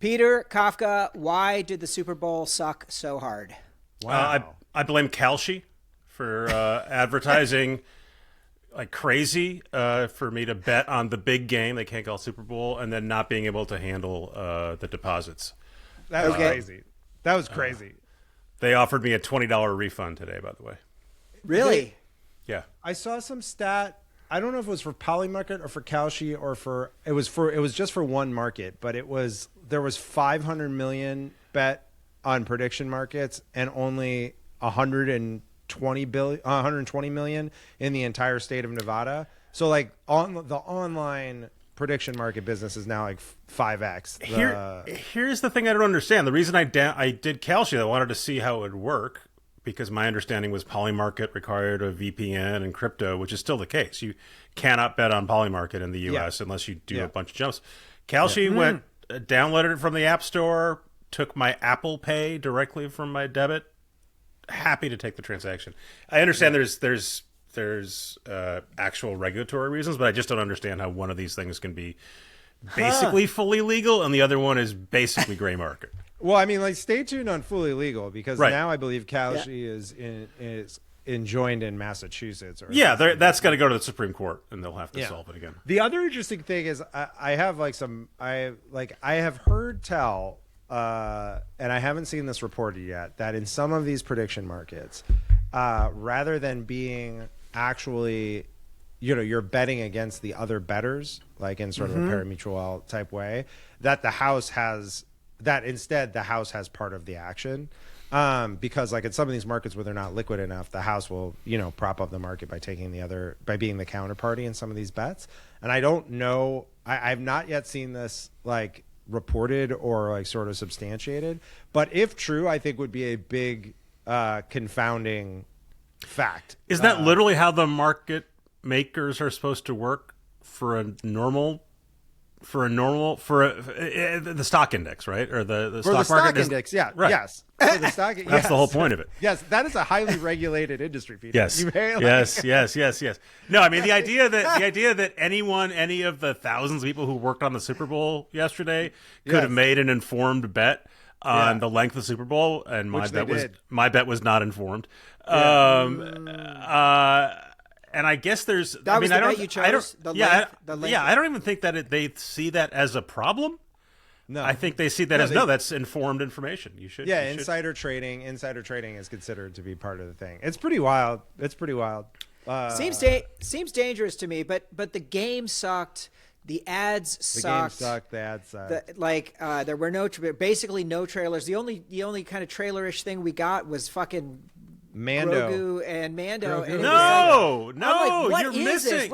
Peter Kafka, why did the Super Bowl suck so hard? Wow. I blame Kalshi for advertising like crazy for me to bet on the big game they can't call Super Bowl, and then not being able to handle the deposits. That was crazy. That was crazy. They offered me a $20 refund today, by the way. Really? Yeah. I saw some stat. I don't know if it was for Polymarket or for Kalshi or it was just for one market, but there was 500 million bet on prediction markets and only 120 million in the entire state of Nevada. So like on the online prediction market business is now like 5x. Here's the thing I don't understand. The reason I did Kalshi, I wanted to see how it would work, because my understanding was Polymarket required a VPN and crypto, which is still the case. You cannot bet on Polymarket in the US unless you do a bunch of jumps. Kalshi went, downloaded it from the App Store, took my Apple Pay directly from my debit. Happy to take the transaction. I understand there's actual regulatory reasons, but I just don't understand how one of these things can be basically fully legal and the other one is basically gray market. Well, I mean, like, stay tuned on fully legal, because now I believe Kalshi is enjoined in Massachusetts. That's got to go to the Supreme Court, and they'll have to solve it again. The other interesting thing is I have heard tell, and I haven't seen this reported yet, that in some of these prediction markets, rather than being actually, you're betting against the other bettors, like in sort of a pari-mutuel type way, that instead the house has part of the action. Because like in some of these markets where they're not liquid enough, the house will, prop up the market by by being the counterparty in some of these bets. And I don't know, I've not yet seen this like reported or like sort of substantiated, but if true, I think would be a big confounding fact. Is that literally how the market makers are supposed to work for the stock index, right? Or the stock market index, yeah, right. Yes. For the stock, That's the whole point of it. Yes, that is a highly regulated industry, Peter. Yes, yes. No, I mean the idea that any of the thousands of people who worked on the Super Bowl yesterday could have made an informed bet on the length of the Super Bowl, and my bet was not informed. And I guess there's. I don't even think that they see that as a problem. No, I think they see that that's informed information. Insider trading is considered to be part of the thing. It's pretty wild. Seems dangerous to me, but the game sucked. The ads sucked. The ads sucked. There were basically no trailers. The only kind of trailerish thing we got was fucking Mando. Grogu and Mando. And you're missing.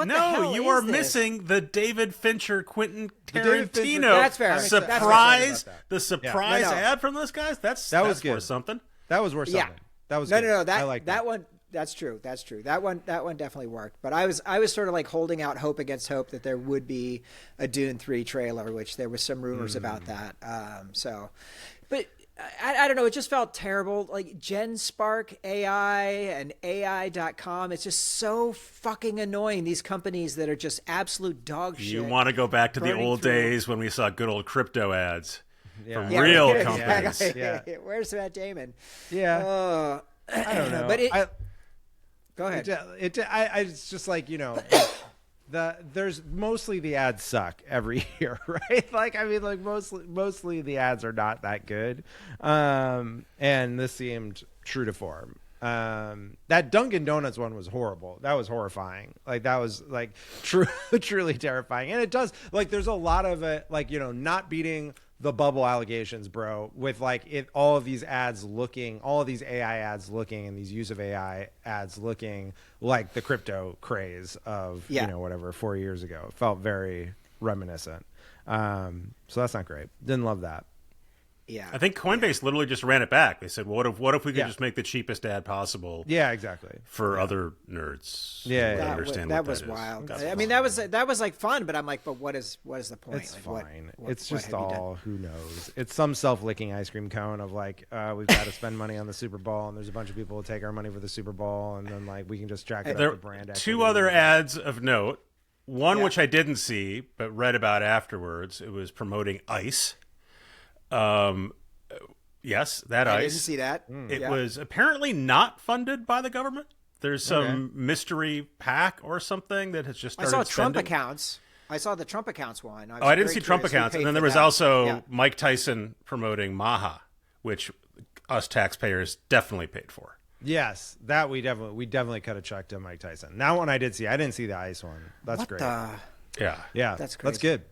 You are missing the David Fincher, Quentin Tarantino. That's fair. Surprise! The surprise ad from those guys. That was worth something. That was worth something. That was no. That one. That's true. That one definitely worked. But I was sort of like holding out hope against hope that there would be a Dune 3 trailer, which there was some rumors about that. But I don't know. It just felt terrible. Like GenSpark AI and AI.com. It's just so fucking annoying. These companies that are just absolute dog shit. You want to go back to the old days when we saw good old crypto ads from real real companies. Exactly. Where's Matt Damon? Yeah. I don't know. But go ahead. It's just like, there's mostly the ads suck every year, right? Like, I mean, like mostly the ads are not that good. And this seemed true to form. That Dunkin' Donuts one was horrible. That was horrifying. Like, that was like truly terrifying. And it does, like, there's a lot of it, like, not beating the bubble allegations, bro, with like all of these AI ads looking and these use of AI ads looking like the crypto craze of, 4 years ago. It felt very reminiscent. So that's not great. Didn't love that. Yeah, I think Coinbase literally just ran it back. They said, "What if we could just make the cheapest ad possible?" Yeah, exactly. For other nerds. That was wild. I mean, that was like fun, but I'm like, but what is the point? It's fine. It's just who knows? It's some self-licking ice cream cone of like, we've got to spend money on the Super Bowl, and there's a bunch of people who take our money for the Super Bowl, and then like we can just jack it up the brand. Two other ads of note. One which I didn't see but read about afterwards. It was promoting ice. Yes, that I ice. didn't see that. It was apparently not funded by the government. There's some mystery PAC or something that has just I started saw Trump spending. accounts. I saw the Trump accounts one. I didn't see Trump accounts. And then there was also Mike Tyson promoting Maha, which us taxpayers definitely paid for. Yes, that we definitely cut a check to Mike Tyson. That one I did see. I didn't see the ice one. That's great. Yeah, that's crazy. That's good.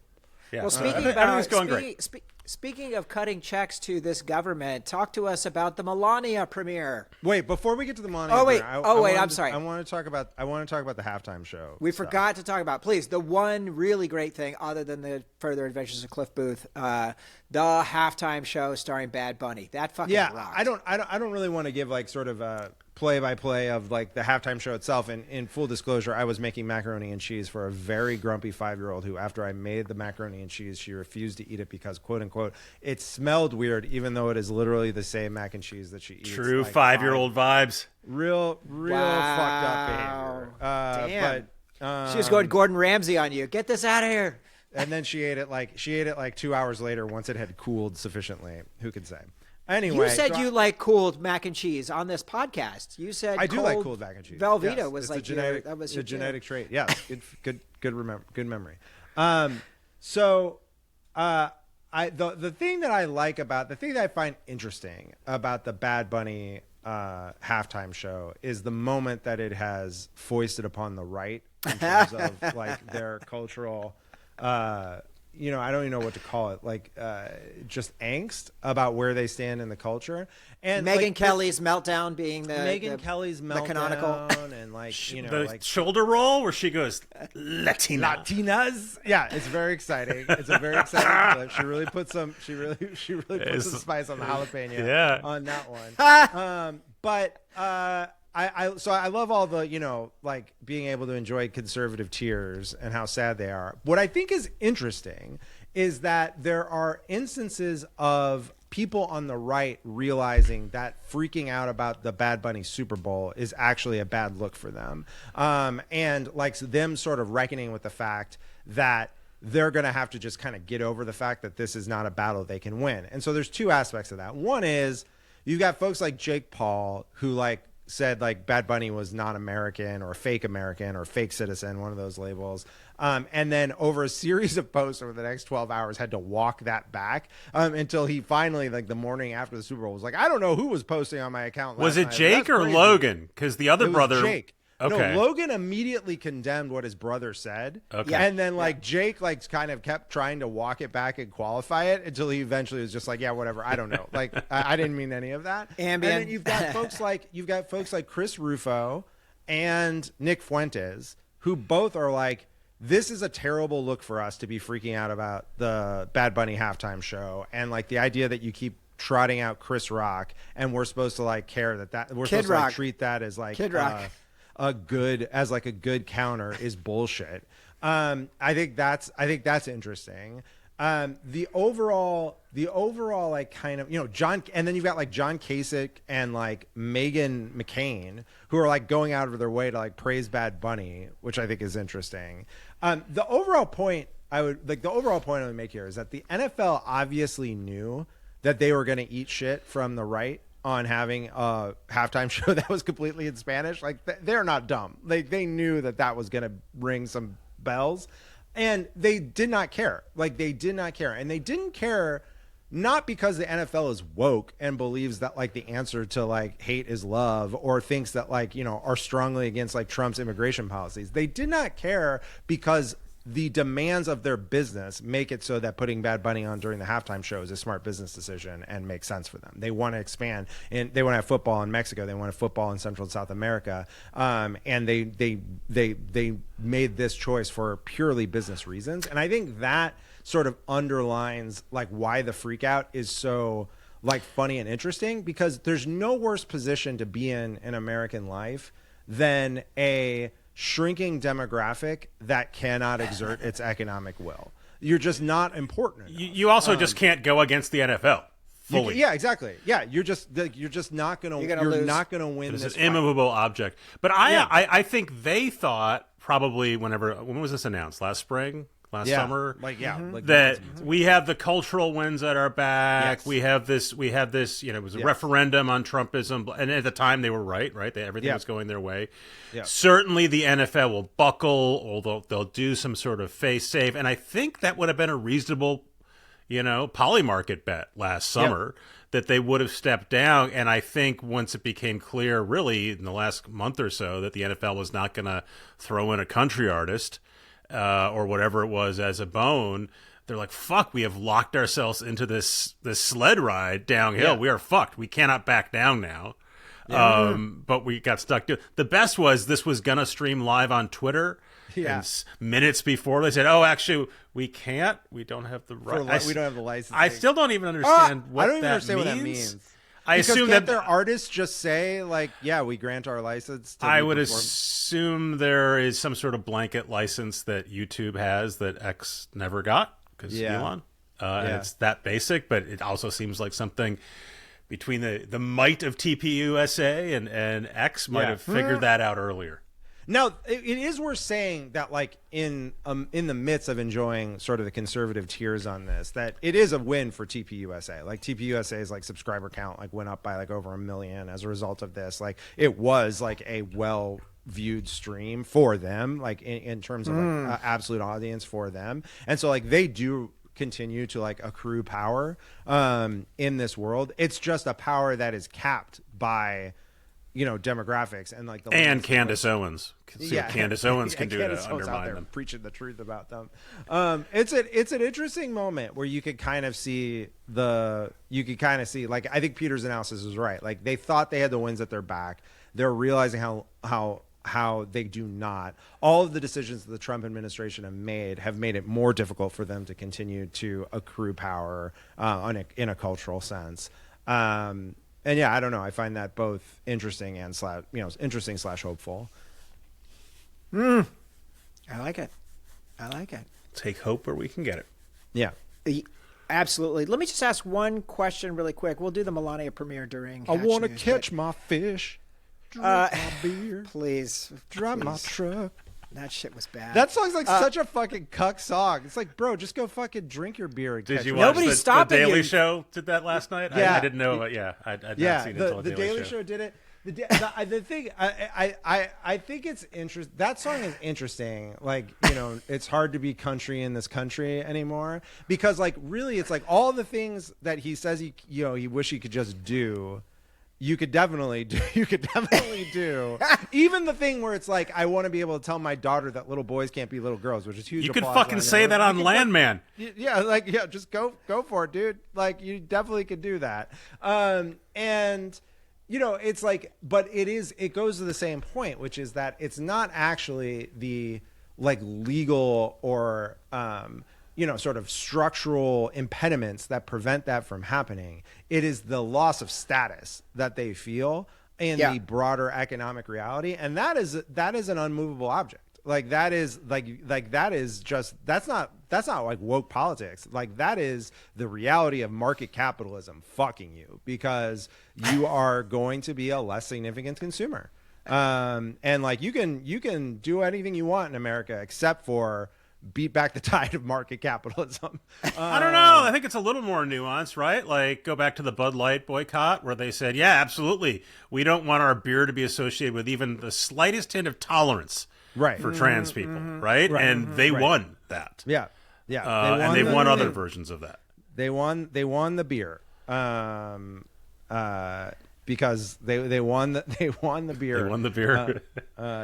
Yeah. Well, speaking everything's going great. Speaking of cutting checks to this government, talk to us about the Melania premiere. Wait, before we get to the Melania, I'm sorry. I want to talk about the halftime show. We forgot to talk about, please, the one really great thing other than the Further Adventures of Cliff Booth, the halftime show starring Bad Bunny. That fucking rocked. I don't really want to give like sort of a play-by-play of like the halftime show itself. And in full disclosure, I was making macaroni and cheese for a very grumpy 5-year-old who, after I made the macaroni and cheese, she refused to eat it because, quote unquote, it smelled weird, even though it is literally the same mac and cheese that she eats. True, like 5-year-old vibes. Real fucked up behavior. Damn. But she was going Gordon Ramsay on you. Get this out of here. And then she ate it like 2 hours later once it had cooled sufficiently. Who could say? Anyway, you said you like cooled mac and cheese on this podcast. You said I do like cooled mac and cheese. Velveeta was like a genetic trait. Yes, good memory. The thing that I like about the thing that I find interesting about the Bad Bunny halftime show is the moment that it has foisted upon the right in terms of like their cultural. I don't even know what to call it, like just angst about where they stand in the culture. And Megyn Kelly's meltdown being Kelly's meltdown, canonical, and like the shoulder roll where she goes Latinas. Yeah, it's very exciting. It's a very exciting clip. She really puts some some spice on the jalapeno on that one. I love all the, like being able to enjoy conservative tears and how sad they are. What I think is interesting is that there are instances of people on the right realizing that freaking out about the Bad Bunny Super Bowl is actually a bad look for them. And like them sort of reckoning with the fact that they're going to have to just kind of get over the fact that this is not a battle they can win. And so there's two aspects of that. One is you've got folks like Jake Paul who like said like Bad Bunny was not American or fake citizen, one of those labels. And then over a series of posts over the next 12 hours had to walk that back until he finally, like the morning after the Super Bowl, was like, I don't know who was posting on my account last Was it night. Jake or crazy. Logan? Because the other brother... Jake. Okay. No, Logan immediately condemned what his brother said. Okay. And then Jake like kind of kept trying to walk it back and qualify it until he eventually was just like, yeah, whatever. I don't know. Like I didn't mean any of that. And then you've got folks like Chris Rufo and Nick Fuentes, who both are like, this is a terrible look for us to be freaking out about the Bad Bunny halftime show. And like the idea that you keep trotting out Chris Rock and we're supposed to like care that we're supposed to like treat that as like Kid Rock. a good counter is bullshit. I think that's interesting. The overall like kind of John, and then you've got like John Kasich and like Meghan McCain who are like going out of their way to like praise Bad Bunny, which I think is interesting. The overall point I would make here is that the NFL obviously knew that they were going to eat shit from the right on having a halftime show that was completely in Spanish. Like they're not dumb. They knew that was going to ring some bells, and they did not care. And they didn't care not because the NFL is woke and believes that like the answer to like hate is love, or thinks that like are strongly against like Trump's immigration policies. They did not care because the demands of their business make it so that putting Bad Bunny on during the halftime show is a smart business decision and makes sense for them. They want to expand, and they want to have football in Mexico. They want to have football in Central and South America. And they made this choice for purely business reasons. And I think that sort of underlines like why the freak out is so like funny and interesting, because there's no worse position to be in American life than a shrinking demographic that cannot exert its economic will. You're just not important enough. You also just can't go against the NFL fully. Yeah, exactly. Yeah, you're just not gonna not gonna win. It's this an immovable object. But I think they thought probably when was this announced? Last spring last summer. Like that we have the cultural winds at our back. Yes. We had this, it was a referendum on Trumpism. And at the time they were right? Everything was going their way. Yeah. Certainly the NFL will buckle, although they'll do some sort of face save. And I think that would have been a reasonable, poly market bet last summer that they would have stepped down. And I think once it became clear, really, in the last month or so, that the NFL was not going to throw in a country artist or whatever it was as a bone, they're like, fuck, we have locked ourselves into this sled ride downhill. We are fucked. We cannot back down now. But we got stuck. The best was this was going to stream live on Twitter. And minutes before they said, "Oh, actually, we can't. We don't have the right. We don't have the license." I still don't even understand what that means. I assume that their artists just say, like, "Yeah, we grant our license." I would assume there is some sort of blanket license that YouTube has that X never got because Elon. And it's that basic, but it also seems like something between the might of TPUSA and X might have figured that out earlier. Now, it is worth saying that, like, in the midst of enjoying sort of the conservative tiers on this, that it is a win for TPUSA. Like, TPUSA's like subscriber count went up by like over 1 million as a result of this. Like, it was like a well viewed stream for them, like in terms of like absolute audience for them, and so like they do continue to like accrue power in this world. It's just a power that is capped by demographics and like Candace Owens. See what Candace Owens can do to undermine them. Preaching the truth about them. It's an interesting moment where you could kind of see like, I think Peter's analysis is right. Like, they thought they had the winds at their back. They're realizing how they do not. All of the decisions that the Trump administration have made it more difficult for them to continue to accrue power in a cultural sense. And I don't know. I find that both interesting and interesting / hopeful. I like it. Take hope where we can get it. Yeah. Absolutely. Let me just ask one question really quick. We'll do the Melania premiere during I want to News, catch my fish, drink my beer, please, drive my truck. That shit was bad. That song's like such a fucking cuck song. It's like, bro, just go fucking drink your beer. And did you watch the Daily Show did that last night? Yeah. I didn't know. But I'd not seen it until the Daily Show did it. The thing, I think it's interesting. That song is interesting. Like, it's hard to be country in this country anymore because, like, really, it's like all the things that he says he wish he could just do. You could definitely do. Even the thing where it's like, I want to be able to tell my daughter that little boys can't be little girls, which is huge. You could fucking say that on Landman. Just go for it, dude. Like, you definitely could do that. And it's like, but it goes to the same point, which is that it's not actually the like legal or sort of structural impediments that prevent that from happening. It is the loss of status that they feel in the broader economic reality, and that is an unmovable object. Like, that is that is just that's not like woke politics. Like, that is the reality of market capitalism fucking you, because you are going to be a less significant consumer. And like, you can do anything you want in America except for beat back the tide of market capitalism. I don't know. I think it's a little more nuanced, right? Like, go back to the Bud Light boycott where they said, yeah, absolutely, we don't want our beer to be associated with even the slightest hint of tolerance for trans people, right? And they won that. Yeah. And they've won other versions of that. They won the beer. Because they won the beer. They won the beer.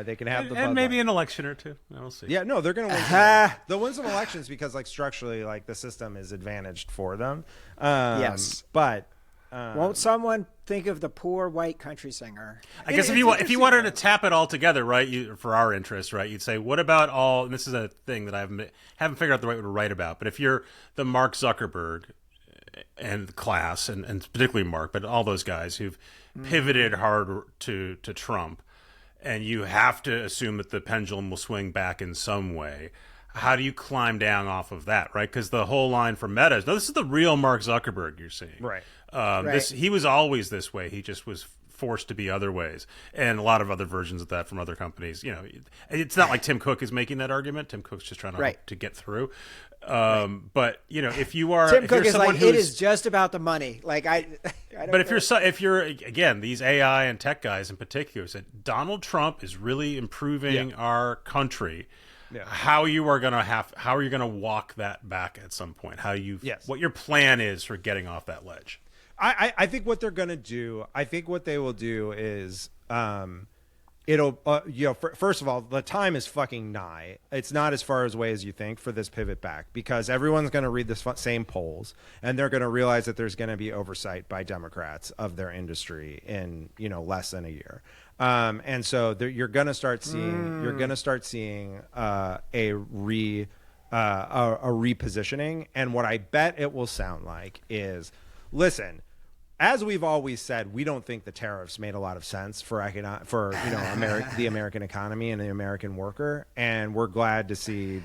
They can have the Bud and maybe Light. An election or two. We'll see. Yeah, no, they're gonna win. They'll win some elections because, like, structurally, like, the system is advantaged for them. Yes, but won't someone think of the poor white country singer? I guess if you wanted to tap it all together, right, for our interest, right, you'd say, what about all? And this is a thing that I haven't figured out the right way to write about. But if you're the Mark Zuckerberg and class, and particularly Mark, but all those guys who've pivoted hard to Trump, and you have to assume that the pendulum will swing back in some way. How do you climb down off of that, right? Because the whole line from Meta is, no, this is the real Mark Zuckerberg you're seeing. Right. He was always this way. He just was forced to be other ways, and a lot of other versions of that from other companies. You know, it's not like Tim Cook is making that argument. Tim Cook's just trying to get through. But you know, if you are Tim if Cook you're is someone like, it is just about the money. Like I don't but know. if you're again, these AI and tech guys in particular said Donald Trump is really improving our country. Yeah. How are you gonna walk that back at some point? What your plan is for getting off that ledge? I think what they're gonna do. I think what they will do is first of all, the time is fucking nigh. It's not as far away as you think for this pivot back, because everyone's going to read the same polls and they're going to realize that there's going to be oversight by Democrats of their industry in, less than a year. And so you're going to start seeing a repositioning. And what I bet it will sound like is, listen, as we've always said, we don't think the tariffs made a lot of sense for the American economy and the American worker, and we're glad to see ...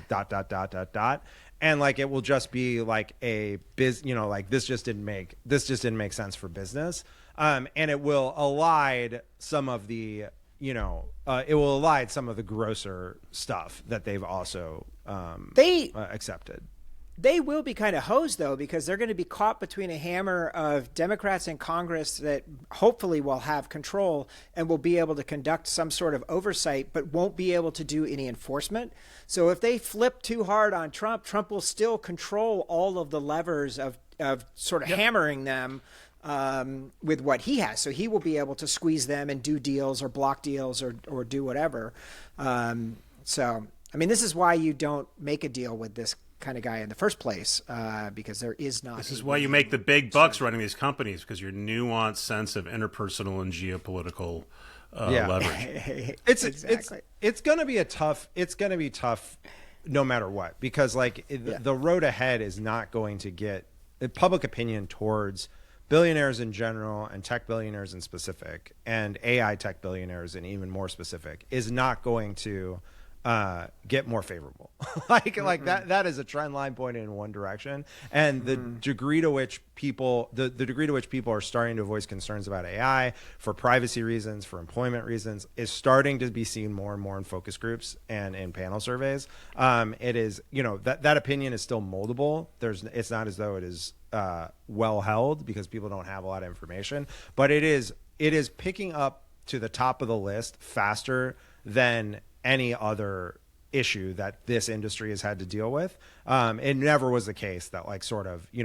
And like it will just be like this just didn't make sense for business, and it will elide some of the grosser stuff that they've also accepted. They will be kind of hosed, though, because they're going to be caught between a hammer of Democrats in Congress that hopefully will have control and will be able to conduct some sort of oversight, but won't be able to do any enforcement. So if they flip too hard on Trump, Trump will still control all of the levers of sort of hammering them with what he has. So he will be able to squeeze them and do deals or block deals or do whatever. So, I mean, this is why you don't make a deal with this kind of guy in the first place, because there is not. This is why you make the big bucks running these companies, because your nuanced sense of interpersonal and geopolitical leverage. It's going to be tough no matter what, because the road ahead is not going to get public opinion towards billionaires in general and tech billionaires in specific, and AI tech billionaires and even more specific, is not going to get more favorable. That is a trend line pointed in one direction, and the degree to which people are starting to voice concerns about AI for privacy reasons, for employment reasons, is starting to be seen more and more in focus groups and in panel surveys. It is, that opinion is still moldable. It's not as though it is well held, because people don't have a lot of information, but it is picking up to the top of the list faster than any other issue that this industry has had to deal with. It never was the case that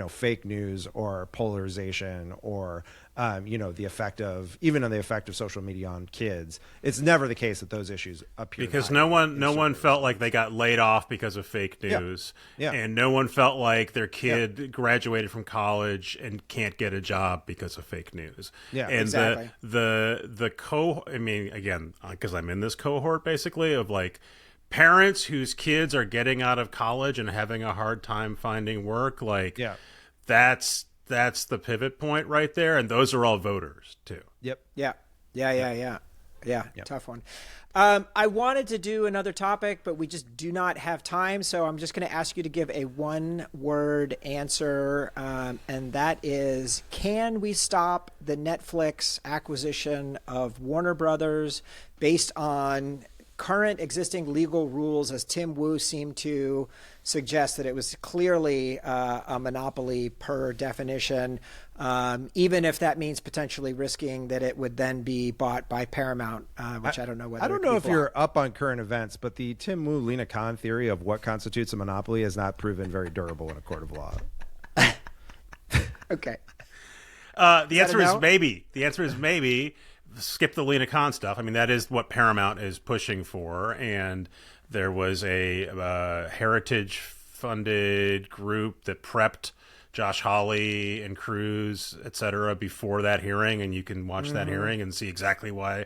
fake news or polarization or the effect of social media on kids. It's never the case that those issues appear, because no one felt like they got laid off because of fake news, and no one felt like their kid graduated from college and can't get a job because of fake news. And exactly. Again, because I'm in this cohort basically of parents whose kids are getting out of college and having a hard time finding work, that's the pivot point right there, and those are all voters too. Yeah. Tough one. I wanted to do another topic, but we just do not have time, so I'm just going to ask you to give a one-word answer, and that is: can we stop the Netflix acquisition of Warner Brothers based on current existing legal rules, as Tim Wu seemed to suggest that it was clearly a monopoly per definition, even if that means potentially risking that it would then be bought by Paramount, which I don't know whether. I don't know if you're up on current events, but the Tim Wu, Lena Khan theory of what constitutes a monopoly has not proven very durable in a court of law. Okay. The answer is maybe. The answer is maybe. Skip the Lena Khan stuff. I mean, that is what Paramount is pushing for, and there was a heritage-funded group that prepped Josh Hawley and Cruz, et cetera, before that hearing, and you can watch that hearing and see exactly where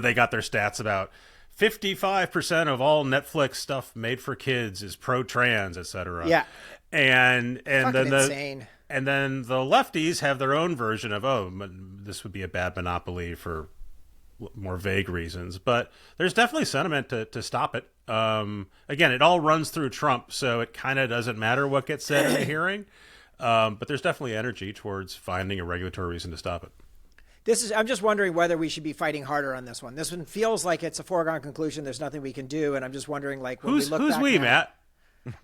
they got their stats about 55% of all Netflix stuff made for kids is pro-trans, et cetera. Yeah. And then insane. And then the lefties have their own version of, this would be a bad monopoly for more vague reasons. But there's definitely sentiment to stop it. Again, it all runs through Trump, so it kind of doesn't matter what gets said in the hearing. But there's definitely energy towards finding a regulatory reason to stop it. I'm just wondering whether we should be fighting harder on this one. This one feels like it's a foregone conclusion. There's nothing we can do, and I'm just wondering, like, when who's we look who's back we, now, Matt?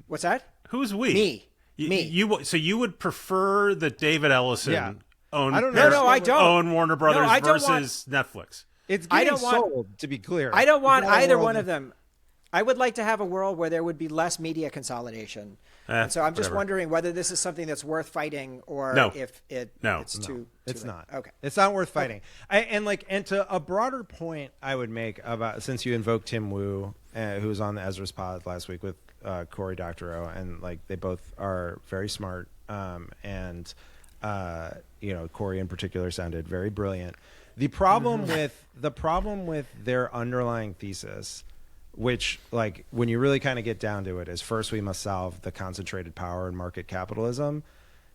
What's that? Who's we? Me. So you would prefer that David Ellison own I don't know. No, I don't. own Warner Brothers I don't versus Netflix? It's I getting don't want- sold, to be clear. I don't want It's not a either world- one of them. I would like to have a world where there would be less media consolidation. And so I'm just whatever. wondering whether this is something that's worth fighting or No. if No. it's too It's late. not. Okay. It's not worth fighting. And to a broader point, I would make about, since you invoked Tim Wu, who was on the Ezra's pod last week with Corey Doctorow, and like they both are very smart, and Corey in particular sounded very brilliant. The problem with their underlying thesis, which, like, when you really kind of get down to it, is first we must solve the concentrated power in market capitalism.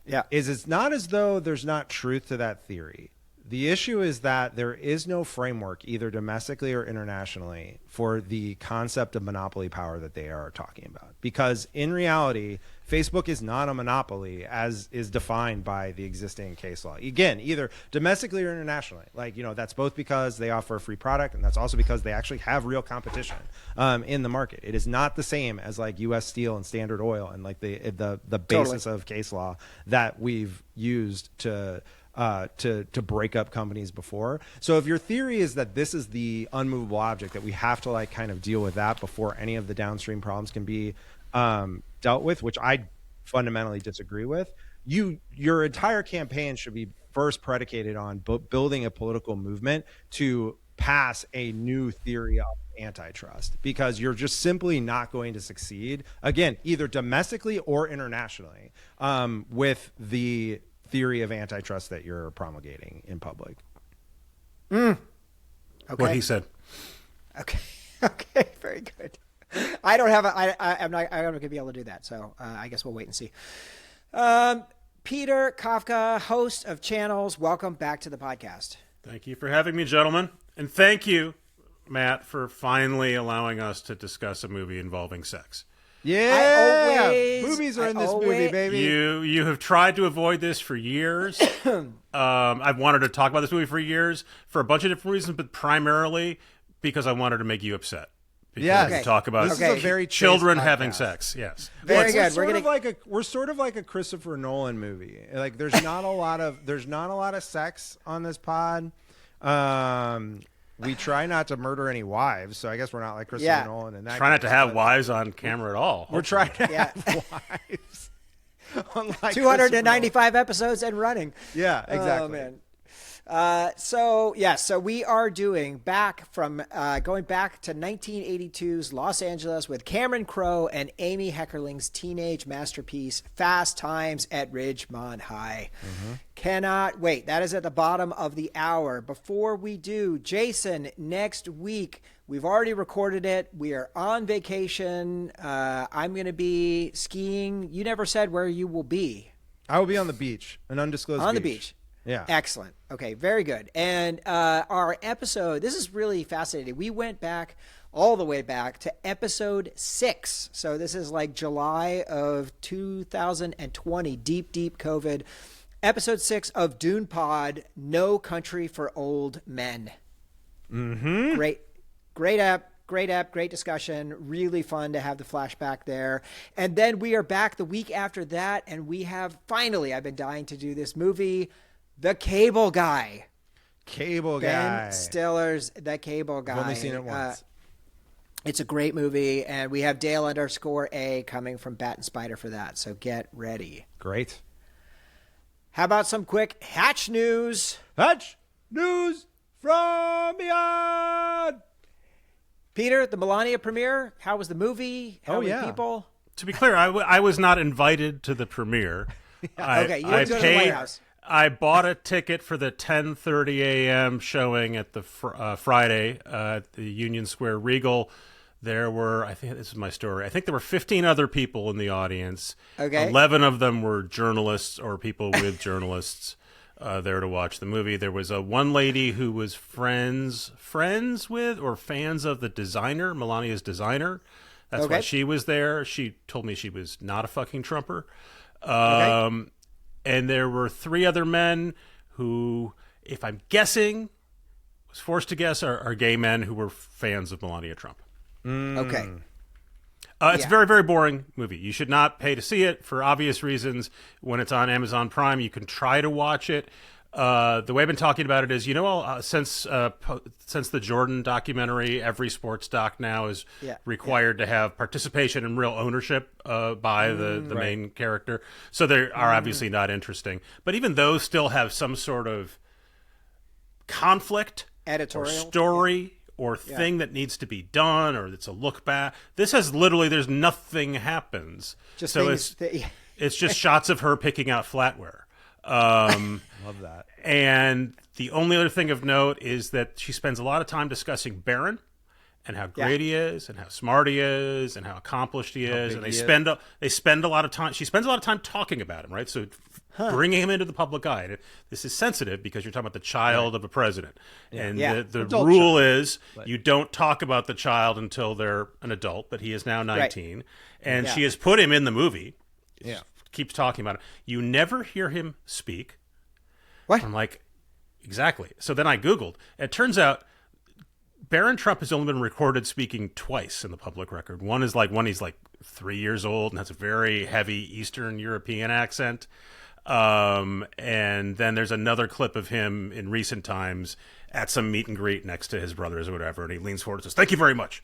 Yeah. Is it's not as though there's not truth to that theory. The issue is that there is no framework, either domestically or internationally, for the concept of monopoly power that they are talking about. Because in reality, Facebook is not a monopoly as is defined by the existing case law. Again, either domestically or internationally. Like, that's both because they offer a free product, and that's also because they actually have real competition in the market. It is not the same as like U.S. Steel and Standard Oil and like the basis of case law that we've used to break up companies before. So if your theory is that this is the unmovable object, that we have to like kind of deal with that before any of the downstream problems can be dealt with, which I fundamentally disagree with, your entire campaign should be first predicated on building a political movement to pass a new theory of antitrust, because you're just simply not going to succeed, again, either domestically or internationally, with the theory of antitrust that you're promulgating in public. Okay. What he said. Okay. Okay. Very good. I don't have I'm not going to be able to do that. So I guess we'll wait and see. Peter Kafka, host of Channels. Welcome back to the podcast. Thank you for having me, gentlemen. And thank you, Matt, for finally allowing us to discuss a movie involving sex. Yeah, movies are in this movie, baby. You have tried to avoid this for years. I've wanted to talk about this movie for years for a bunch of different reasons, but primarily because I wanted to make you upset. Because Yes. we talk about This is a very chaste children podcast. having sex. Yes. Very We're good. we're sort of like a Christopher Nolan movie. Like there's not a lot of sex on this pod. We try not to murder any wives, so I guess we're not like Christopher Nolan in that. Try not to have but wives on camera at all. We're trying to have wives. Unlike 295 episodes and running. Yeah, exactly. Oh, man. So we are doing going back to 1982's Los Angeles with Cameron Crowe and Amy Heckerling's teenage masterpiece, Fast Times at Ridgemont High. Mm-hmm. Cannot wait. That is at the bottom of the hour. Before we do, Jason, next week, we've already recorded it. We are on vacation. I'm going to be skiing. You never said where you will be. I will be on the beach, an undisclosed On the beach. Yeah. Excellent. Okay, very good. And our episode, this is really fascinating. We went back all the way back to episode 6. So this is like July of 2020, deep COVID. Episode 6 of Dune Pod, No Country for Old Men. Mm-hmm. Great app, great discussion. Really fun to have the flashback there. And then we are back the week after that, and we have finally, I've been dying to do this movie, The Cable Guy. Cable Guy. Ben Stiller's The Cable Guy. I've only seen it once. It's a great movie, and we have Dale_A coming from Bat and Spider for that, so get ready. Great. How about some quick Hatch news? Hatch news from beyond. Peter, the Melania premiere, how was the movie? How many people? To be clear, I was not invited to the premiere. Okay, you didn't go to the White House. I bought a ticket for the 10:30 a.m. showing at the Friday at the Union Square Regal. There were, I think this is my story, I think there were 15 other people in the audience. Okay. 11 of them were journalists or people with journalists there to watch the movie. There was one lady who was friends with or fans of the designer, Melania's designer. That's why she was there. She told me she was not a fucking Trumper. And there were 3 other men who if I'm guessing, was forced to guess, are gay men who were fans of Melania Trump. Okay. It's a very, very boring movie. You should not pay to see it for obvious reasons. When it's on Amazon Prime, you can try to watch it. The way I've been talking about it is, since the Jordan documentary, every sports doc now is required to have participation and real ownership by the main character. So they are obviously not interesting. But even those still have some sort of conflict, editorial, or story, or thing that needs to be done, or it's a look back. This has literally, there's nothing happens. Just so things it's just shots of her picking out flatware. Love that. And the only other thing of note is that she spends a lot of time discussing Barron and how great he is and how smart he is and how accomplished he is. And they spend a lot of time. She spends a lot of time talking about him, right? So bringing him into the public eye. And this is sensitive because you're talking about the child of a president. And the rule is you don't talk about the child until they're an adult, but he is now 19. Right. And she has put him in the movie. Yeah. Keeps talking about it. You never hear him speak. What? I'm like, exactly. So then I Googled. It turns out Barron Trump has only been recorded speaking twice in the public record. One is when he's 3 years old and has a very heavy Eastern European accent. And then there's another clip of him in recent times at some meet and greet next to his brothers or whatever. And he leans forward and says, "Thank you very much."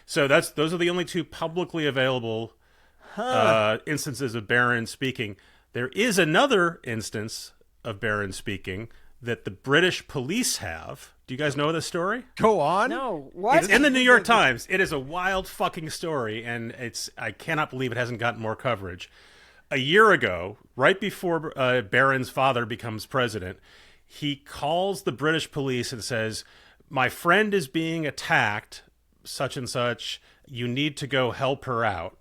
So those are the only two publicly available instances of Barron speaking. There is another instance of Barron speaking that the British police have. Do you guys know this story? Go on. No. What? It's in the New York Times. It is a wild fucking story, and I cannot believe it hasn't gotten more coverage. A year ago, right before Barron's father becomes president, he calls the British police and says, "My friend is being attacked, such and such. You need to go help her out."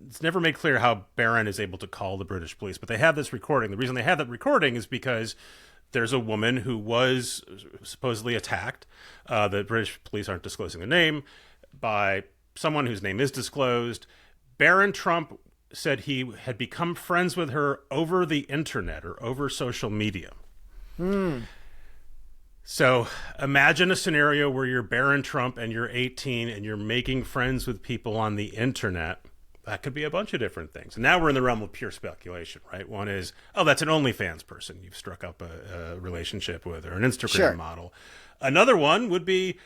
It's never made clear how Barron is able to call the British police, but they have this recording. The reason they have that recording is because there's a woman who was supposedly attacked. The British police aren't disclosing the name, by someone whose name is disclosed. Barron Trump said he had become friends with her over the internet or over social media. So imagine a scenario where you're Barron Trump and you're 18 and you're making friends with people on the internet. That could be a bunch of different things. And now we're in the realm of pure speculation, right? One is, that's an OnlyFans person you've struck up a relationship with, or an Instagram model. Another one would be,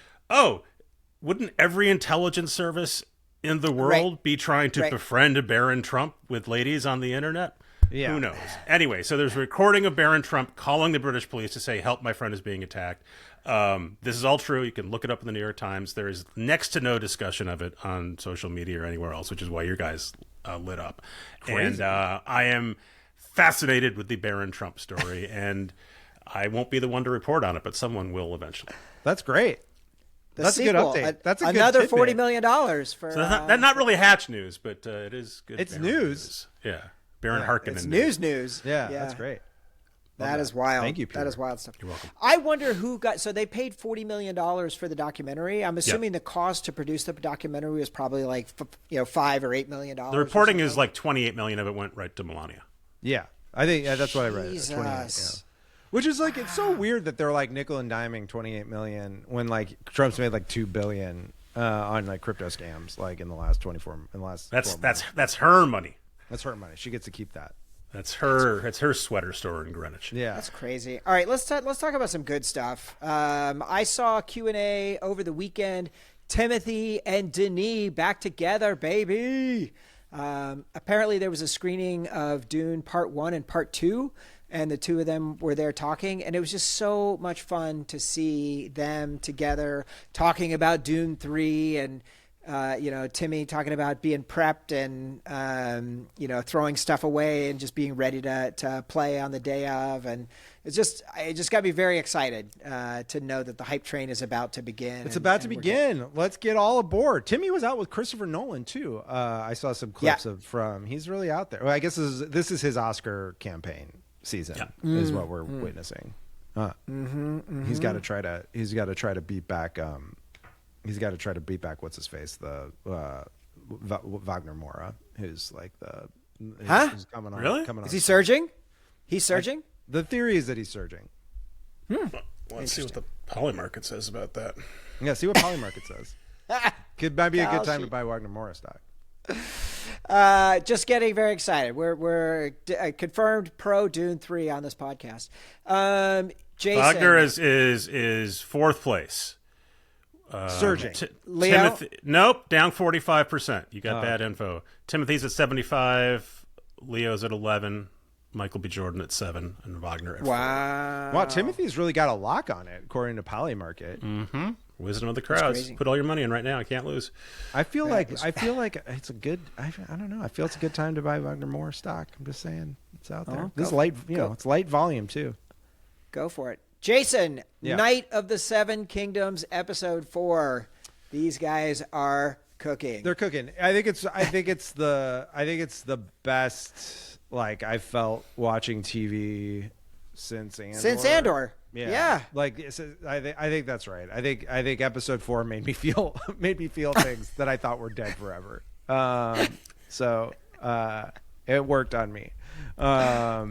wouldn't every intelligence service in the world be trying to befriend a Barron Trump with ladies on the internet? Yeah. Who knows? Anyway, so there's a recording of Barron Trump calling the British police to say, "Help, my friend is being attacked." This is all true. You can look it up in the New York Times. There is next to no discussion of it on social media or anywhere else, which is why your guys lit up. Crazy. And I am fascinated with the Barron Trump story, and I won't be the one to report on it, but someone will eventually. That's great. That's sequel, a good update. That's another $40 million for. So that's not really Hatch news, but it is good. It's news. Yeah. Baron Harkonnen. It's news. Yeah, that's great. That is wild. Thank you, Peter. That is wild stuff. You're welcome. I wonder who got. So they paid $40 million for the documentary. I'm assuming the cost to produce the documentary was probably $5 or $8 million. The reporting is $28 million of it went right to Melania. Yeah, I think that's what I read. Jesus. 28, yeah. Which is it's so weird that they're nickel and diming $28 million when Trump's made $2 billion on crypto scams in the last 24 in the last. That's her money. That's her money. She gets to keep that. That's her sweater store in Greenwich. Yeah, that's crazy. All right, let's talk about some good stuff. I saw Q&A over the weekend. Timothy and Denis back together, baby. Apparently, there was a screening of Dune Part 1 and Part 2, and the two of them were there talking, and it was just so much fun to see them together talking about Dune 3 and. Timmy talking about being prepped and, throwing stuff away and just being ready to play on the day of. And it just got me very excited to know that the hype train is about to begin. It's about to begin. Let's get all aboard. Timmy was out with Christopher Nolan, too. I saw some clips from. He's really out there. Well, I guess this is his Oscar campaign season is what we're witnessing. He's got to try to beat back. He's got to try to beat back what's his face, the Wagner Moura, who's who's coming on. Really? Coming on. Is he surging? He's surging. The theory is that he's surging. Let's see what the Poly Market says about that. Yeah, see what Poly Market says. Might be a good time to buy Wagner Moura stock. Just getting very excited. We're confirmed pro Dune 3 on this podcast. Jason, Wagner is fourth place. Surging. Leo? Nope, down 45%. You got bad info. Timothy's at 75. Leo's at 11. Michael B. Jordan at 7, and Wagner at 4. Wow, Timothy's really got a lock on it, according to Poly Market. Mm-hmm. Wisdom of the crowds. Put all your money in right now. I can't lose. I feel like it's a good. I don't know. I feel it's a good time to buy Wagner Moura stock. I'm just saying, it's out there. This is light. It's light volume too. Go for it, Jason. Night of the Seven Kingdoms, episode 4. These guys are cooking. They're cooking. I think it's the best. Like I felt watching TV since Andor. Yeah. Like I think that's right. I think episode 4 made me feel things that I thought were dead forever. So it worked on me. Yeah.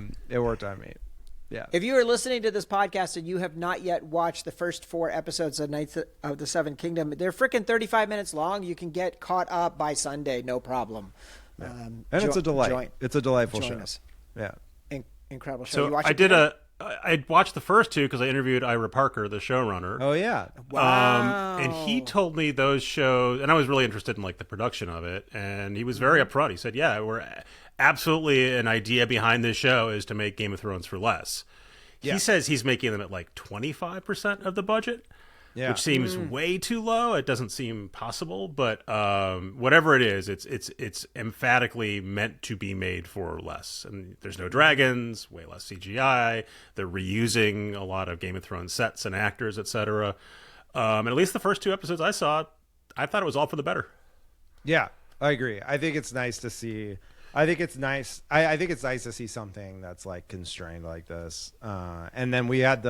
If you are listening to this podcast and you have not yet watched the first 4 episodes of Knights of the Seven Kingdom, they're freaking 35 minutes long. You can get caught up by Sunday, no problem. Yeah. And it's a delight. It's a delightful show. Us. Yeah. Incredible show. So I watched the first 2 because I interviewed Ira Parker, the showrunner. Oh yeah. Wow. And he told me those shows, and I was really interested in like the production of it. And he was very upfront. He said, "Yeah, we're absolutely an idea behind this show is to make Game of Thrones for less." Yeah. He says he's making them at like 25% of the budget. Yeah. Which seems way too low. It doesn't seem possible, but whatever it is, it's emphatically meant to be made for less. And there's no dragons, way less CGI. They're reusing a lot of Game of Thrones sets and actors, etc. And at least the first 2 episodes I saw, I thought it was all for the better. Yeah, I agree. I think it's nice to see. I think it's nice. I think it's nice to see something that's like constrained like this. And then we had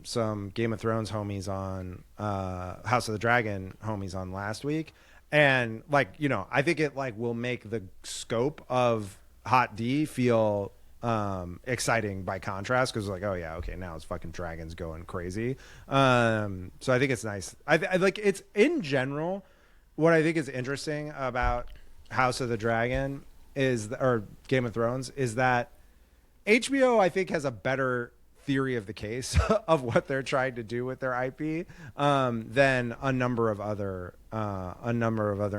some Game of Thrones homies on House of the Dragon homies on last week, and I think it will make the scope of Hot D feel exciting by contrast, because oh yeah, okay, now it's fucking dragons going crazy. So I think it's nice. I like it's in general what I think is interesting about House of the Dragon or Game of Thrones is that HBO I think has a better theory of the case of what they're trying to do with their IP than a number of other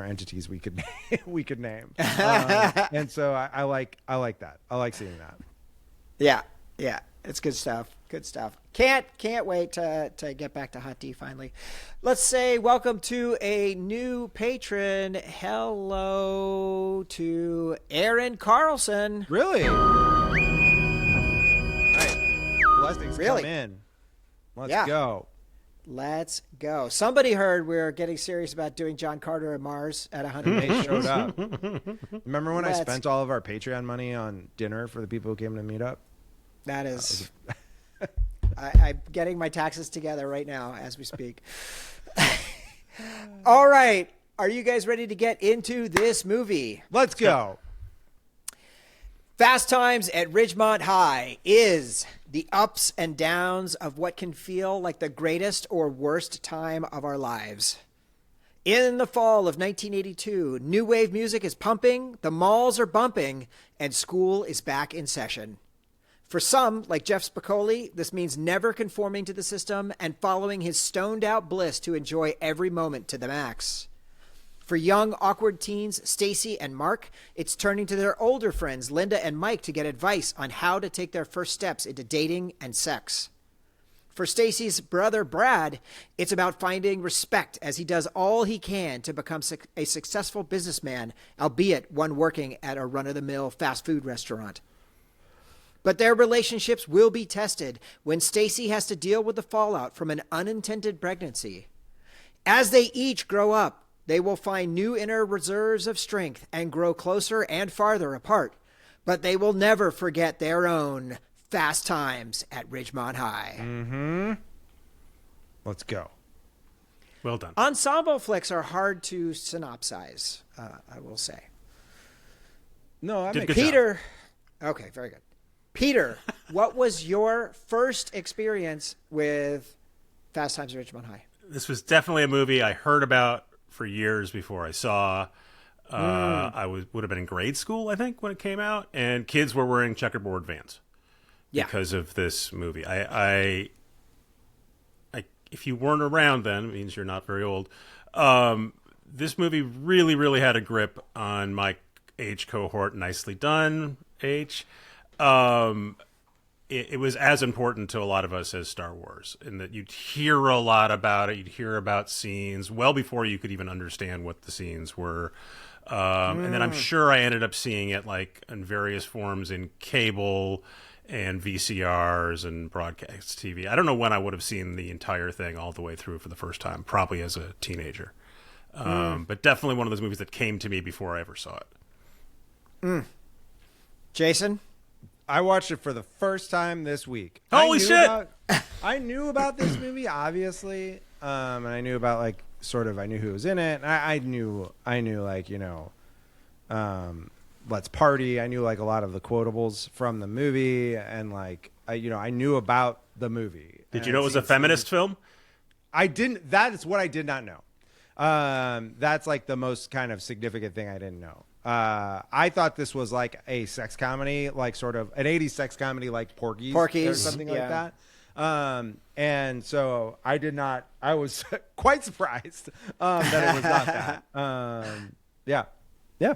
entities we could name. And so I like that. I like seeing that. Yeah, it's good stuff. Good stuff. Can't wait to get back to Hot D finally. Let's say welcome to a new patron. Hello to Aaron Carlson. Really? Blessings come in. Let's go. Let's go. Somebody heard we're getting serious about doing John Carter and Mars at 100 They showed up. Remember when I spent all of our Patreon money on dinner for the people who came to meet up? That is... I'm getting my taxes together right now as we speak. All right. Are you guys ready to get into this movie? Let's go. Fast Times at Ridgemont High is the ups and downs of what can feel like the greatest or worst time of our lives. In the fall of 1982, new wave music is pumping, the malls are bumping, and school is back in session. For some, like Jeff Spicoli, this means never conforming to the system and following his stoned-out bliss to enjoy every moment to the max. For young, awkward teens, Stacy and Mark, it's turning to their older friends, Linda and Mike, to get advice on how to take their first steps into dating and sex. For Stacy's brother, Brad, it's about finding respect as he does all he can to become a successful businessman, albeit one working at a run-of-the-mill fast food restaurant. But their relationships will be tested when Stacy has to deal with the fallout from an unintended pregnancy. As they each grow up, they will find new inner reserves of strength and grow closer and farther apart. But they will never forget their own fast times at Ridgemont High. Mm-hmm. Let's go. Well done. Ensemble flicks are hard to synopsize, I will say. No, I Peter. Okay, very good. Peter, what was your first experience with Fast Times at Ridgemont High? This was definitely a movie I heard about for years before I saw. I would have been in grade school, I think, when it came out, and kids were wearing checkerboard Vans because of this movie. I if you weren't around then, it means you're not very old. This movie really, really had a grip on my age cohort. Nicely done, H. It was as important to a lot of us as Star Wars, in that you'd hear a lot about it. You'd hear about scenes well before you could even understand what the scenes were. And then I'm sure I ended up seeing it like in various forms in cable and VCRs and broadcast TV. I don't know when I would have seen the entire thing all the way through for the first time, probably as a teenager. But definitely one of those movies that came to me before I ever saw it. Jason? I watched it for the first time this week. Holy shit! I knew about this movie, obviously, and I knew about like sort of. I knew who was in it. And I knew like Let's Party. I knew like a lot of the quotables from the movie, and like I knew about the movie. Did you know it was a feminist film? I didn't. That is what I did not know. That's like the most kind of significant thing I didn't know. I thought this was like a sex comedy, like sort of an 80s sex comedy, like Porky's or something like that. And so I was quite surprised that it was not that. Yeah.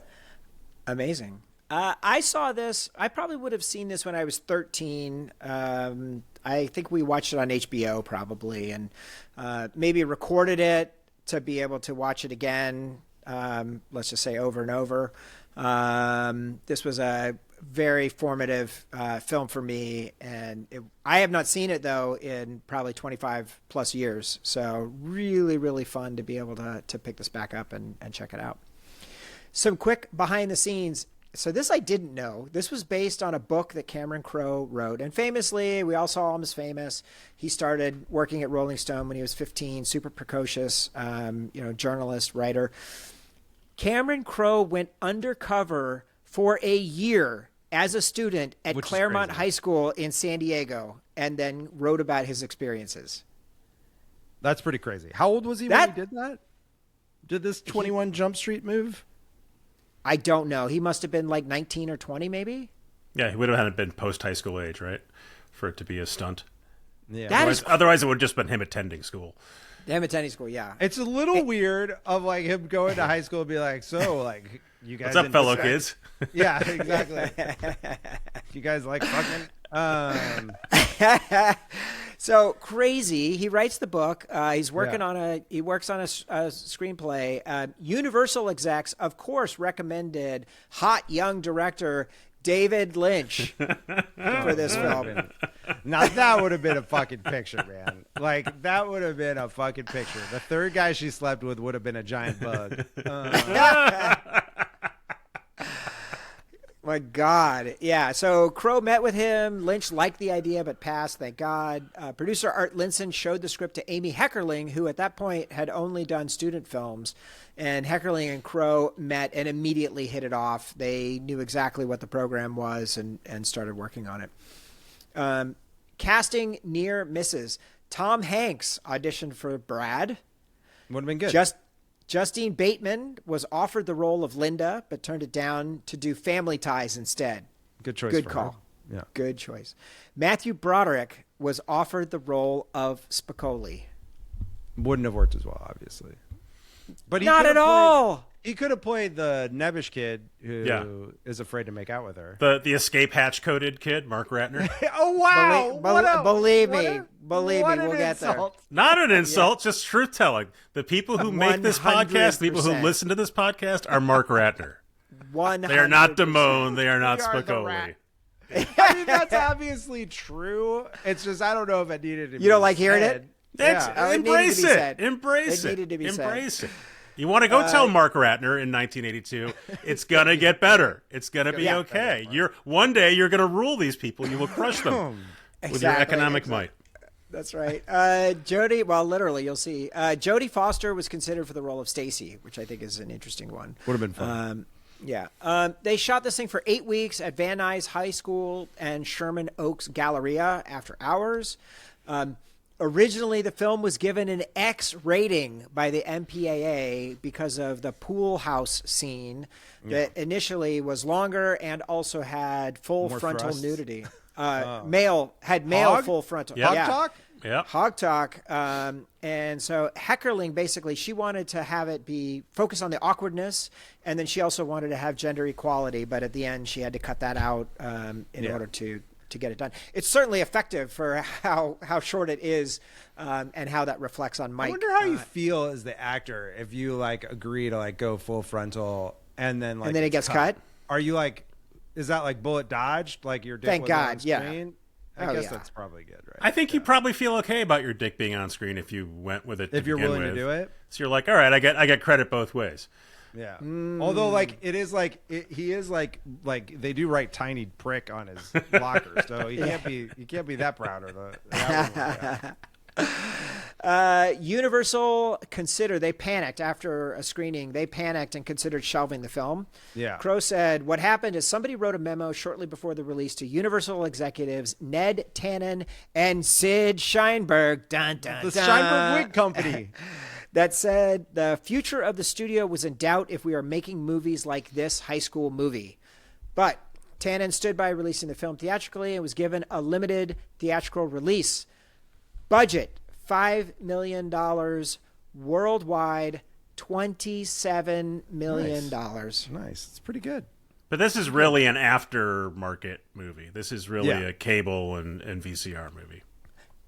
Amazing. I saw this. I probably would have seen this when I was 13. I think we watched it on HBO probably, and maybe recorded it to be able to watch it again. Let's just say over and over. This was a very formative film for me, and I have not seen it though in probably 25 plus years. So really, really fun to be able to pick this back up and check it out. Some quick behind the scenes. So this I didn't know. This was based on a book that Cameron Crowe wrote. And famously, we all saw him as famous. He started working at Rolling Stone when he was 15, super precocious, journalist, writer. Cameron Crowe went undercover for a year as a student at Claremont High School in San Diego, and then wrote about his experiences. That's pretty crazy. How old was he when he did that? Did this 21 Jump Street move? I don't know. He must have been like 19 or 20 maybe. Yeah, he would have had been post-high school age, right? For it to be a stunt. Yeah. Otherwise, it would have just been him attending school. Him attending school, yeah. It's a little weird of like him going to high school and be like, so like you guys. What's up, fellow kids? Yeah, exactly. You guys like fucking? So crazy. He writes the book. He's working he works on a screenplay. Universal execs, of course, recommended hot young director David Lynch for this film. Now that would have been a fucking picture, man. Like that would have been a fucking picture. The third guy she slept with would have been a giant bug. My God. Yeah. So Crowe met with him. Lynch liked the idea, but passed, thank God. Producer Art Linson showed the script to Amy Heckerling, who at that point had only done student films. And Heckerling and Crowe met and immediately hit it off. They knew exactly what the program was and started working on it. Casting near misses. Tom Hanks auditioned for Brad. Would have been good. Justine Bateman was offered the role of Linda, but turned it down to do Family Ties instead. Good choice. Good call. Her. Yeah. Good choice. Matthew Broderick was offered the role of Spicoli. Wouldn't have worked as well, obviously. But not at all. He could have played the nebbish kid who is afraid to make out with her. The escape hatch coded kid, Mark Ratner. Oh wow! Believe me, we'll get there. Not an insult, just truth telling. The people who make this podcast, the people who listen to this podcast, are Mark Ratner. 100%. They are not Damone. They are not Spicoli. I mean, that's obviously true. It's just I don't know if it needed to be. You don't like hearing it? Embrace it. Embrace it. It needed to be Embrace it. You want to go tell Mark Ratner in 1982, it's going to get better. It's going to be okay. One day you're going to rule these people. You will crush them with your economic might. That's right. Jodie, well, literally, you'll see. Jodie Foster was considered for the role of Stacy, which I think is an interesting one. Would have been fun. Yeah. They shot this thing for 8 weeks at Van Nuys High School and Sherman Oaks Galleria after hours. Originally, the film was given an X rating by the MPAA because of the pool house scene that initially was longer and also had full More frontal thrust? nudity. Male Hog? full frontal. Yep. Hog talk? Yeah. Hog talk. And so Heckerling, basically, she wanted to have it be focused on the awkwardness, and then she also wanted to have gender equality, but at the end she had to cut that out in order to get it done. It's certainly effective for how short it is, and how that reflects on Mike. I wonder how you feel as the actor if you like agree to like go full frontal and then like it gets cut? Are you like, is that like bullet dodged? Like your dick Thank was God, on yeah. screen? I guess that's probably good, right? I think you probably feel okay about your dick being on screen if you went with it. If you're willing to do it. So you're like, all right, I get credit both ways. Yeah. Although, like, it is like he is like they do write tiny prick on his locker, so he can't be that proud of that. Universal they panicked after a screening. They panicked and considered shelving the film. Yeah. Crowe said, what happened is somebody wrote a memo shortly before the release to Universal executives Ned Tannen and Sid Sheinberg. Dun, dun, The dun. Sheinberg Wig Company. That said, the future of the studio was in doubt if we are making movies like this high school movie. But Tannen stood by releasing the film theatrically and was given a limited theatrical release. Budget, $5 million. Worldwide, $27 million. Nice. It's pretty good. But this is really an aftermarket movie. This is really Yeah. a cable and VCR movie.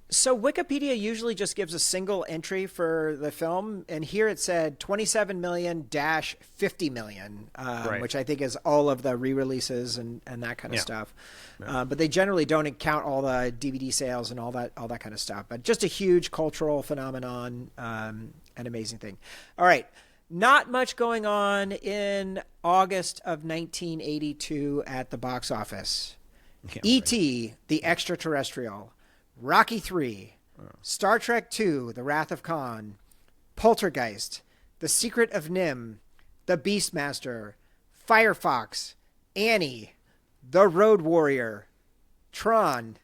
So Wikipedia usually just gives a single entry for the film, and here it said 27 million - 50 million, Right. which I think is all of the re-releases and that kind of Yeah. stuff. But they generally don't count all the DVD sales and all that kind of stuff. But just a huge cultural phenomenon, an amazing thing. All right. Not much going on in August of 1982 at the box office. E.T., the Extraterrestrial, Rocky III, Star Trek II, The Wrath of Khan, Poltergeist, The Secret of Nim, The Beastmaster, Firefox, Annie, The Road Warrior, Tron.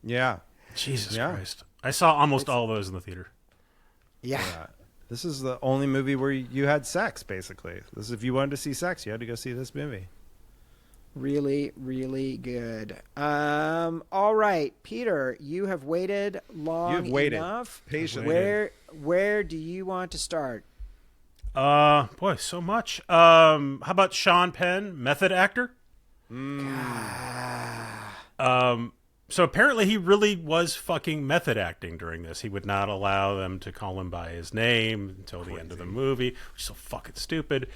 Yeah. Jesus Yeah. Christ. I saw almost all those in the theater. Yeah. This is the only movie where you had sex, basically. This is, if you wanted to see sex, you had to go see this movie. Really, really good. All right, Peter, you have waited long enough. Patiently. Where do you want to start? Boy, so much. How about Sean Penn, method actor? So apparently he really was fucking method acting during this. He would not allow them to call him by his name until the end of the movie, which is so fucking stupid.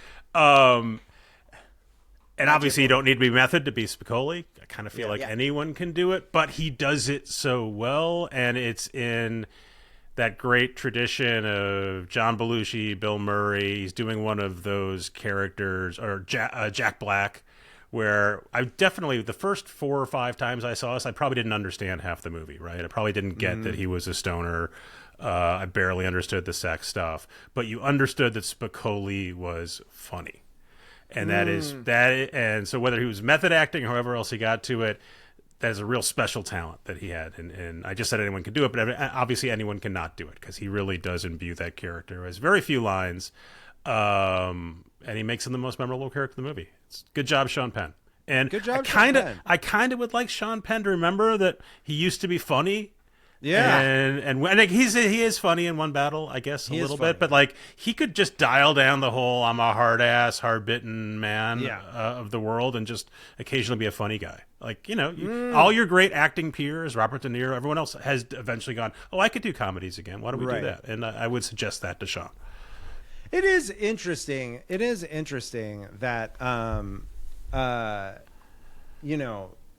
And obviously you don't need to be method to be Spicoli. I kind of feel like anyone can do it, but he does it so well, and it's in that great tradition of John Belushi, Bill Murray. He's doing one of those characters, or Jack Black, where I definitely, the first 4 or 5 times I saw this, I probably didn't understand half the movie, right? I probably didn't get that he was a stoner. I barely understood the sex stuff, but you understood that Spicoli was funny. And that is that, and so whether he was method acting or however else he got to it, that is a real special talent that he had. And I just said anyone can do it, but obviously anyone cannot do it because he really does imbue that character. He has very few lines, and he makes him the most memorable character in the movie. It's good job, Sean Penn. And Good job, I kind of would like Sean Penn to remember that he used to be funny. Yeah. And he is funny in One Battle, I guess, a little bit, but like he could just dial down the whole I'm a hard ass, hard bitten man of the world and just occasionally be a funny guy. Like, all your great acting peers, Robert De Niro, everyone else has eventually gone, oh, I could do comedies again. Why don't we do that? And I would suggest that to Sean. It is interesting. It is interesting that,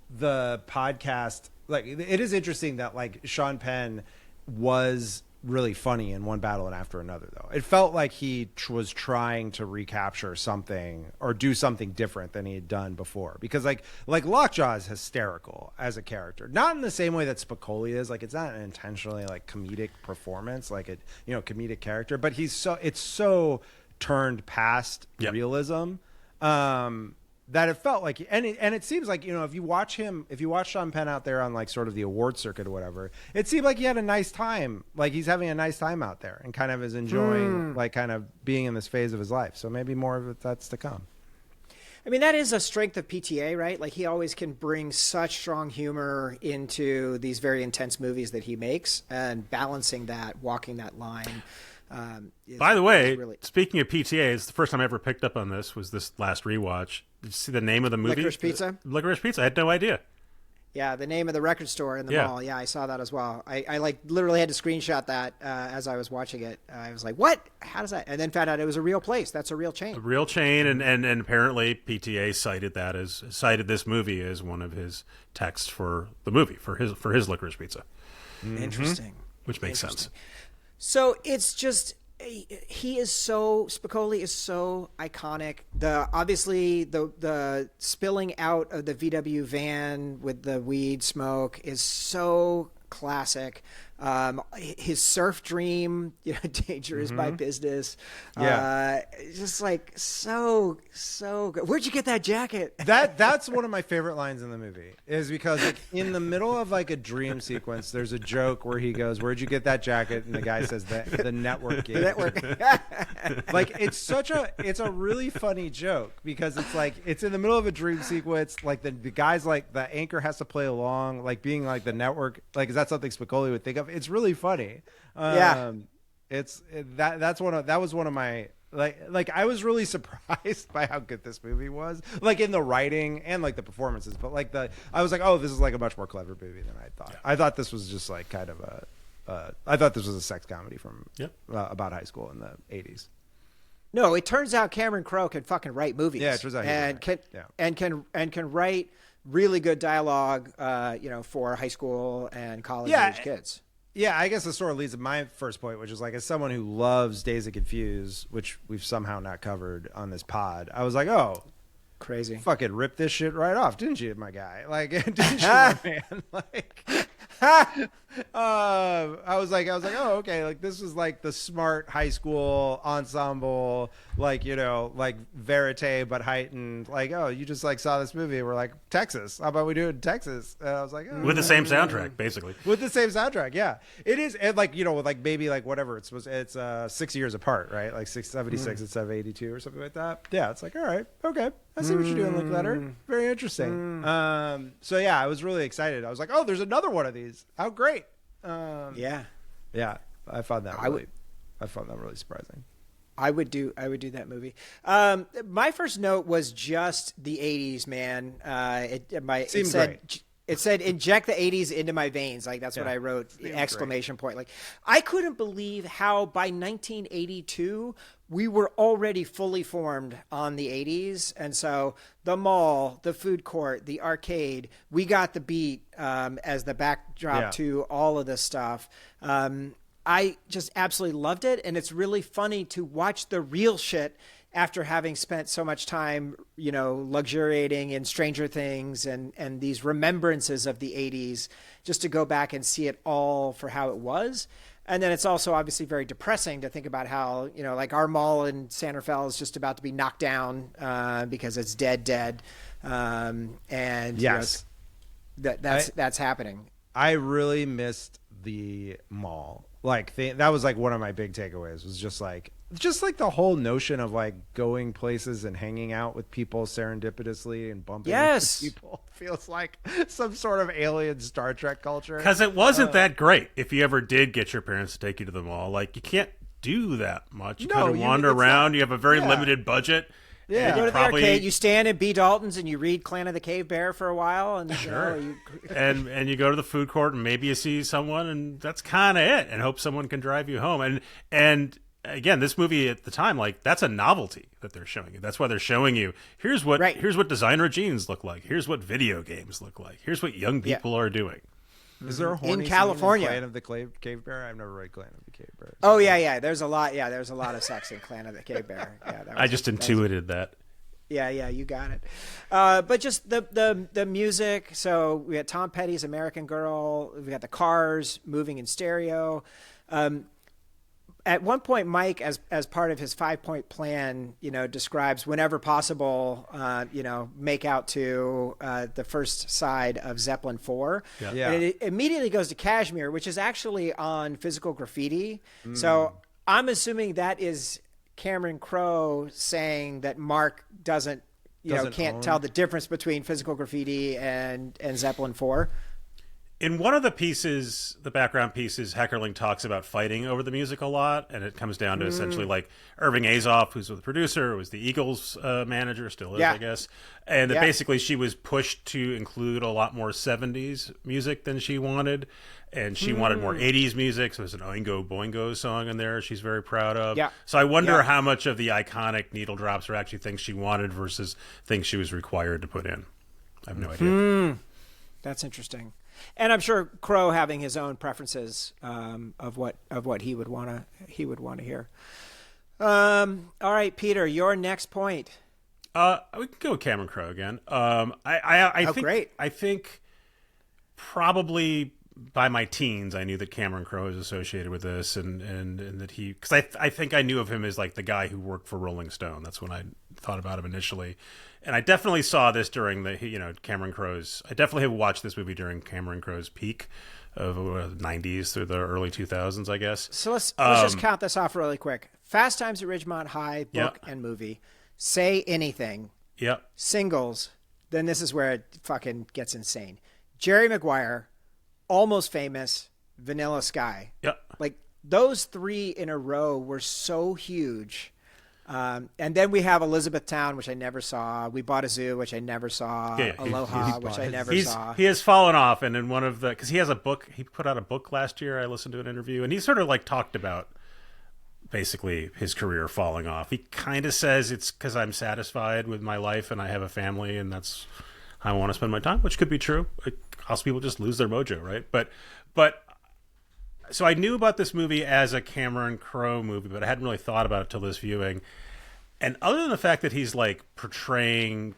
the podcast, like, it is interesting that like Sean Penn was really funny in One Battle and After Another, though. It felt like he was trying to recapture something or do something different than he had done before. Because like Lockjaw is hysterical as a character, not in the same way that Spicoli is. Like, it's not an intentionally like comedic performance, like a comedic character, but it's so turned past realism That it felt like, and it seems like, if you watch Sean Penn out there on like sort of the award circuit or whatever, it seemed like he had a nice time. Like he's having a nice time out there and kind of is enjoying like kind of being in this phase of his life. So maybe more of it that's to come. I mean, that is a strength of PTA, right? Like he always can bring such strong humor into these very intense movies that he makes, and balancing that, walking that line. By the way, speaking of PTA, it's the first time I ever picked up on this was this last rewatch. Did you see the name of the movie? Licorice Pizza? Licorice Pizza. I had no idea. Yeah, the name of the record store in the mall. Yeah, I saw that as well. I like literally had to screenshot that as I was watching it. I was like, what? How does that? And then found out it was a real place. That's a real chain. A real chain, and apparently PTA cited this movie as one of his texts for the movie, for his Licorice Pizza. Interesting. Which makes sense. So it's just, Spicoli is so iconic. Obviously the spilling out of the VW van with the weed smoke is so classic. His surf dream, danger is my business. Just like so good. Where'd you get that jacket? That's one of my favorite lines in the movie, is because like, in the middle of like a dream sequence, there's a joke where he goes, "Where'd you get that jacket?" And the guy says the network gig. Like it's a really funny joke, because it's like it's in the middle of a dream sequence. Like the guy's like the anchor has to play along, like being like the network. Like, is that something Spicoli would think of? It's really funny. That was one of my like I was really surprised by how good this movie was, like in the writing and like the performances, but like I was like, oh, this is like a much more clever movie than I thought. I thought this was just like kind of I thought this was a sex comedy from about high school in the 80s. No, it turns out Cameron Crowe can fucking write movies. Yeah, it turns out can write really good dialogue, for high school and college age kids. Yeah, I guess this sort of leads to my first point, which is like, as someone who loves Dazed and Confused, which we've somehow not covered on this pod, I was like, oh, crazy, fucking rip this shit right off, didn't you, my guy? Like, didn't you, my man? Like, I was like, oh, okay, like this was like the smart high school ensemble, like, like verite but heightened. Like, oh, you just like saw this movie, we're like, Texas, how about we do it in Texas? And I was like, oh. With the same soundtrack, basically. With the same soundtrack, yeah, it is. And like, with like maybe like whatever it's 6 years apart, right? Like 76 instead of 82 or something like that. Yeah, it's like, all right, okay, I see what you're doing, Linkletter. Very interesting. So yeah, I was really excited. I was like, oh, there's another one of these. How great. Yeah. I found that really surprising. I would do that movie. My first note was just the 80s, man. It said inject the 80s into my veins. Like that's what I wrote, exclamation point. Like I couldn't believe how by 1982 we were already fully formed on the 80s. And so the mall, the food court, the arcade, we got the beat as the backdrop to all of this stuff. I just absolutely loved it. And it's really funny to watch the real shit after having spent so much time, luxuriating in Stranger Things and these remembrances of the 80s, just to go back and see it all for how it was. And then it's also obviously very depressing to think about how, like our mall in Santa Fe is just about to be knocked down because it's dead. And yes, that's happening. I really missed the mall. Like that was like one of my big takeaways, was just like the whole notion of like going places and hanging out with people serendipitously and bumping into people feels like some sort of alien Star Trek culture. Because it wasn't that great. If you ever did get your parents to take you to the mall, like you can't do that much. You kind of wander around. You have a very limited budget. Yeah, you go to the arcade, you stand in B. Dalton's and you read Clan of the Cave Bear for a while, and and you go to the food court and maybe you see someone, and that's kind of it, and hope someone can drive you home. And again, this movie at the time, like that's a novelty that they're showing you. That's why they're showing you here's what designer jeans look like. Here's what video games look like. Here's what young people are doing. Is there a horny in California scene in Clan of the Cave Bear? I've never read Clan of the Cave Bear. Oh yeah. There's a lot. Yeah, there's a lot of sex in Clan of the Cave Bear. Yeah, I just intuited that. Yeah, you got it. But just the music. So we had Tom Petty's American Girl. We got the Cars moving in stereo. at one point, Mike, as part of his 5-point plan, describes whenever possible, make out to the first side of Zeppelin 4. Yeah. And it immediately goes to Kashmir, which is actually on Physical Graffiti. So I'm assuming that is Cameron Crowe saying that Mark can't tell the difference between Physical Graffiti and Zeppelin 4. In one of the pieces, the background pieces, Heckerling talks about fighting over the music a lot, and it comes down to essentially like Irving Azoff, who's the producer, was the Eagles manager, still is, I guess, and that basically she was pushed to include a lot more 70s music than she wanted, and she wanted more 80s music, so there's an Oingo Boingo song in there she's very proud of. Yeah. So I wonder how much of the iconic needle drops are actually things she wanted versus things she was required to put in. I have no idea. That's interesting. And I'm sure Crowe having his own preferences of what he would want to hear. All right, Peter, your next point. We can go with Cameron Crowe again. I think great. I think probably by my teens I knew that Cameron Crowe is associated with this, and that because I think I knew of him as like the guy who worked for Rolling Stone. That's when I thought about him initially. And I definitely saw this during Cameron Crowe's. I definitely have watched this movie during Cameron Crowe's peak of the 90s through the early 2000s, I guess. So let's just count this off really quick. Fast Times at Ridgemont High, book and movie. Say Anything. Yep. Singles. Then this is where it fucking gets insane. Jerry Maguire, Almost Famous, Vanilla Sky. Yep. Like those 3 in a row were so huge. And then we have Elizabethtown, which I never saw. We Bought a Zoo, which I never saw. Aloha, which I never saw. He has fallen off, and in one of the because he has a book. He put out a book last year. I listened to an interview, and he sort of like talked about basically his career falling off. He kind of says it's because I'm satisfied with my life and I have a family, and that's how I want to spend my time, which could be true. Also, people just lose their mojo, right? But. So I knew about this movie as a Cameron Crowe movie, but I hadn't really thought about it till this viewing. And other than the fact that he's like portraying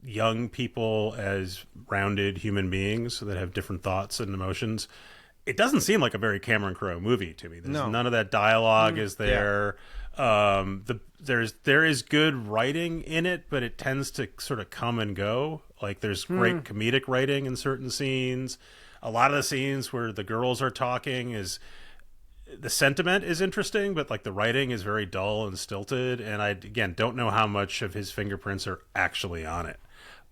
young people as rounded human beings that have different thoughts and emotions, it doesn't seem like a very Cameron Crowe movie to me. None of that dialogue is there. There is good writing in it, but it tends to sort of come and go. Like there's great comedic writing in certain scenes. A lot of the scenes where the girls are talking is the sentiment is interesting, but like the writing is very dull and stilted. And I, again, don't know how much of his fingerprints are actually on it.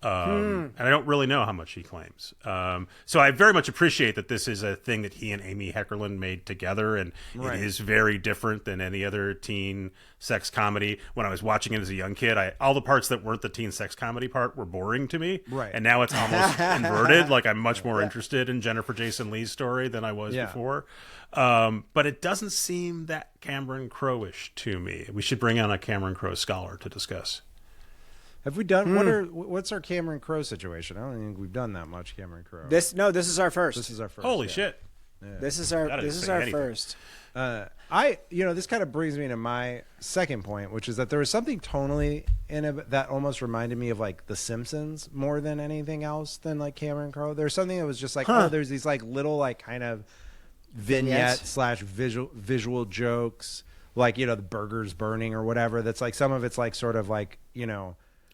And I don't really know how much he claims. So I very much appreciate that this is a thing that he and Amy Heckerling made together, and it is very different than any other teen sex comedy. When I was watching it as a young kid, all the parts that weren't the teen sex comedy part were boring to me. Right. And now it's almost inverted. Like I'm much more interested in Jennifer Jason Leigh's story than I was before. But it doesn't seem that Cameron Crowe-ish to me. We should bring on a Cameron Crowe scholar to discuss. Have we done what's our Cameron Crowe situation? I don't think we've done that much Cameron Crowe. This is our first. This is our first. Holy shit. Yeah. This is our first. This kind of brings me to my second point, which is that there was something tonally in it that almost reminded me of like The Simpsons more than anything else than like Cameron Crowe. There's something that was just like, there's these like little like kind of vignette / visual jokes, like, the burgers burning or whatever. That's like some of it's like sort of like,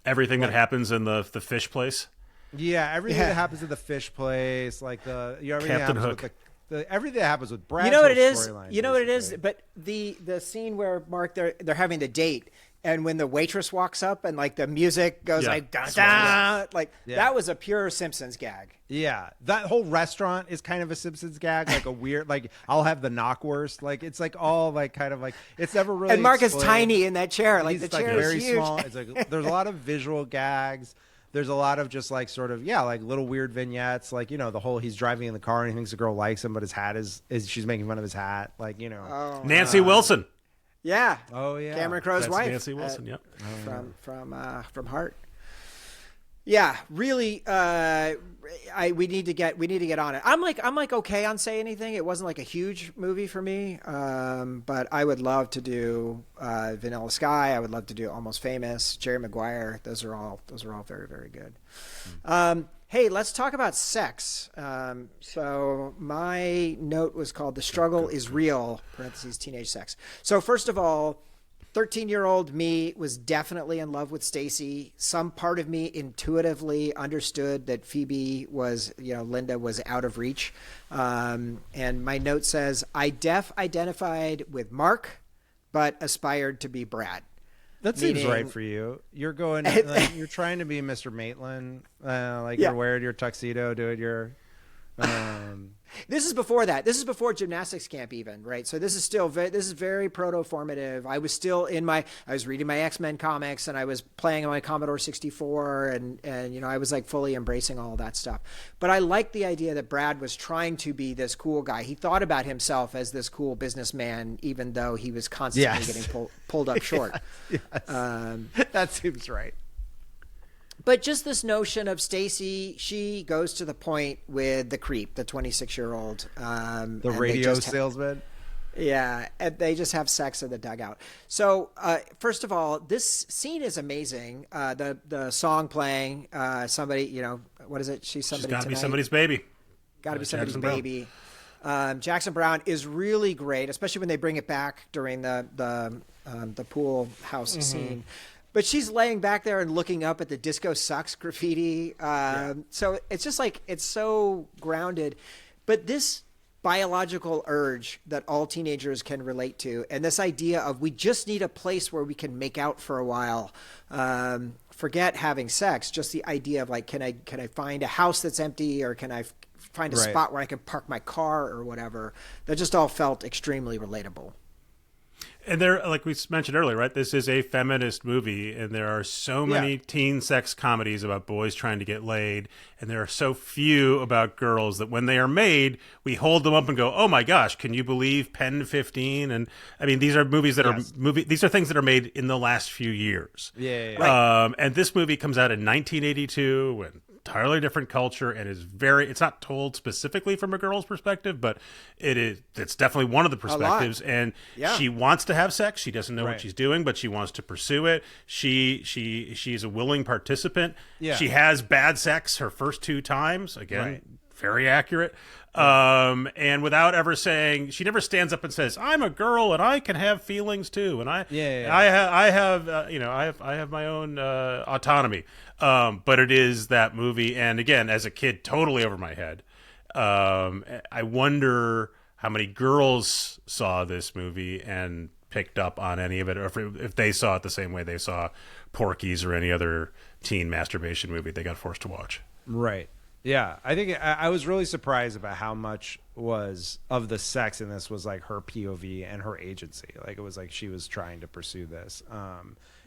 everything that happens in the fish place. Yeah, everything that happens in the fish place, like everything Captain that Hook. Everything that happens with Brad. You know what it is? You know what it is? But the scene where Mark they're having the date, and when the waitress walks up and like the music goes like da da, like that was a pure Simpsons gag. Yeah, that whole restaurant is kind of a Simpsons gag, like a weird, like I'll have the knockwurst, like it's like all like kind of like it's never really. And Mark explained. is tiny in that chair, like He's the chair very is huge. small. It's like there's a lot of visual gags. There's a lot of just like sort of like little weird vignettes, like the whole he's driving in the car and he thinks the girl likes him, but his hat is she's making fun of his hat, like Nancy Wilson. Yeah. Oh yeah. Cameron Crowe's wife. Nancy Wilson. Yep. From Heart. Yeah, really. We need to get on it. I'm like okay on Say Anything. It wasn't like a huge movie for me, but I would love to do Vanilla Sky. I would love to do Almost Famous. Jerry Maguire. Those are all very, very good. Hey, let's talk about sex. So my note was called "The Struggle is Real," parentheses, teenage sex. So first of all, 13-year-old me was definitely in love with Stacy. Some part of me intuitively understood that Phoebe was, Linda was out of reach. And my note says, I identified with Mark, but aspired to be Brad. That seems right for you. You're going, you're trying to be Mr. Maitland, you're wearing your tuxedo, doing your. This is before that. This is before gymnastics camp even, right? So this is still very proto-formative. I was reading my X-Men comics and I was playing on my Commodore 64 and I was like fully embracing all of that stuff. But I liked the idea that Brad was trying to be this cool guy. He thought about himself as this cool businessman, even though he was constantly getting pulled up short. Yes. That seems right. But just this notion of Stacy, she goes to the point with the creep, the 26-year-old. The radio salesman? And they just have sex in the dugout. So, first of all, this scene is amazing. The song playing, somebody, what is it? She's got to be somebody's baby. Got to be somebody's baby. Jackson Browne is really great, especially when they bring it back during the pool house scene. But she's laying back there and looking up at the "Disco Sucks" graffiti. So it's just like, it's so grounded. But this biological urge that all teenagers can relate to, and this idea of we just need a place where we can make out for a while. Forget having sex, just the idea of like, can I find a house that's empty, or can I find a spot where I can park my car or whatever? That just all felt extremely relatable. And there, like we mentioned earlier, right? This is a feminist movie, and there are so many teen sex comedies about boys trying to get laid, and there are so few about girls that when they are made, we hold them up and go, "Oh my gosh, can you believe Pen 15?" And I mean, these are movies that these are things that are made in the last few years. And this movie comes out in 1982 when entirely different culture, and it's not told specifically from a girl's perspective, but it's definitely one of the perspectives. And she wants to have sex. She doesn't know what she's doing, but she wants to pursue it. She's a willing participant. She has bad sex her first 2 times. Again, very accurate. And without ever saying, she never stands up and says, "I'm a girl and I can have feelings too, and I have my own autonomy." But it is that movie, and again, as a kid, totally over my head. I wonder how many girls saw this movie and picked up on any of it, or if they saw it the same way they saw Porky's or any other teen masturbation movie they got forced to watch. Right. Yeah, I think I was really surprised about how much was of the sex in this was like her POV and her agency. Like it was like she was trying to pursue this.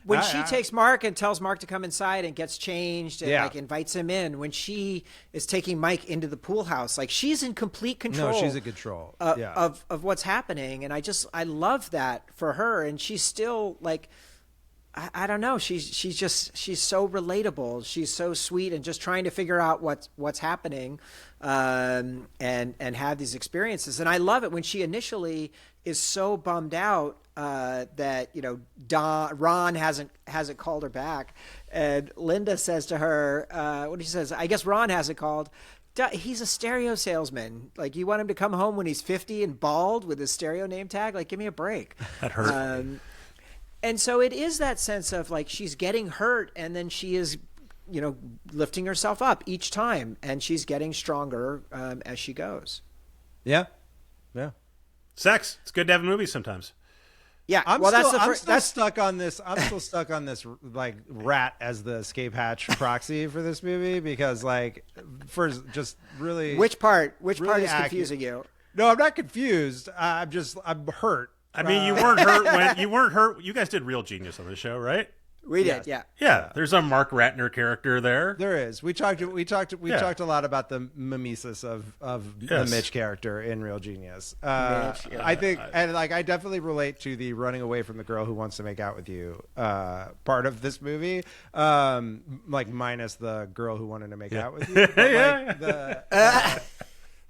When she takes Mark and tells Mark to come inside and gets changed and like invites him in, when she is taking Mike into the pool house, like she's in complete control. No, she's in control of what's happening, and I love that for her. And she's still like, I don't know. She's so relatable. She's so sweet and just trying to figure out what's happening, and have these experiences. And I love it when she initially is so bummed out that Ron hasn't called her back, and Linda says to her, what he says, I guess Ron hasn't called. He's a stereo salesman. Like, you want him to come home when he's 50 and bald with his stereo name tag? Like, give me a break. That hurt. And so it is that sense of like she's getting hurt, and then she is, lifting herself up each time, and she's getting stronger as she goes. Yeah. Sex. It's good to have a movie sometimes. Yeah. I'm still stuck on this. I'm still stuck on this like rat as the escape hatch proxy for this movie, because like first just really which part really is confusing you? No, I'm not confused. I'm hurt. I mean, you weren't hurt when you weren't hurt. You guys did Real Genius on the show, right? We did, yeah. There's a Mark Ratner character there. There is. We talked a lot about the mimesis of the Mitch character in Real Genius. I think, and like I definitely relate to the running away from the girl who wants to make out with you part of this movie, like minus the girl who wanted to make out with you.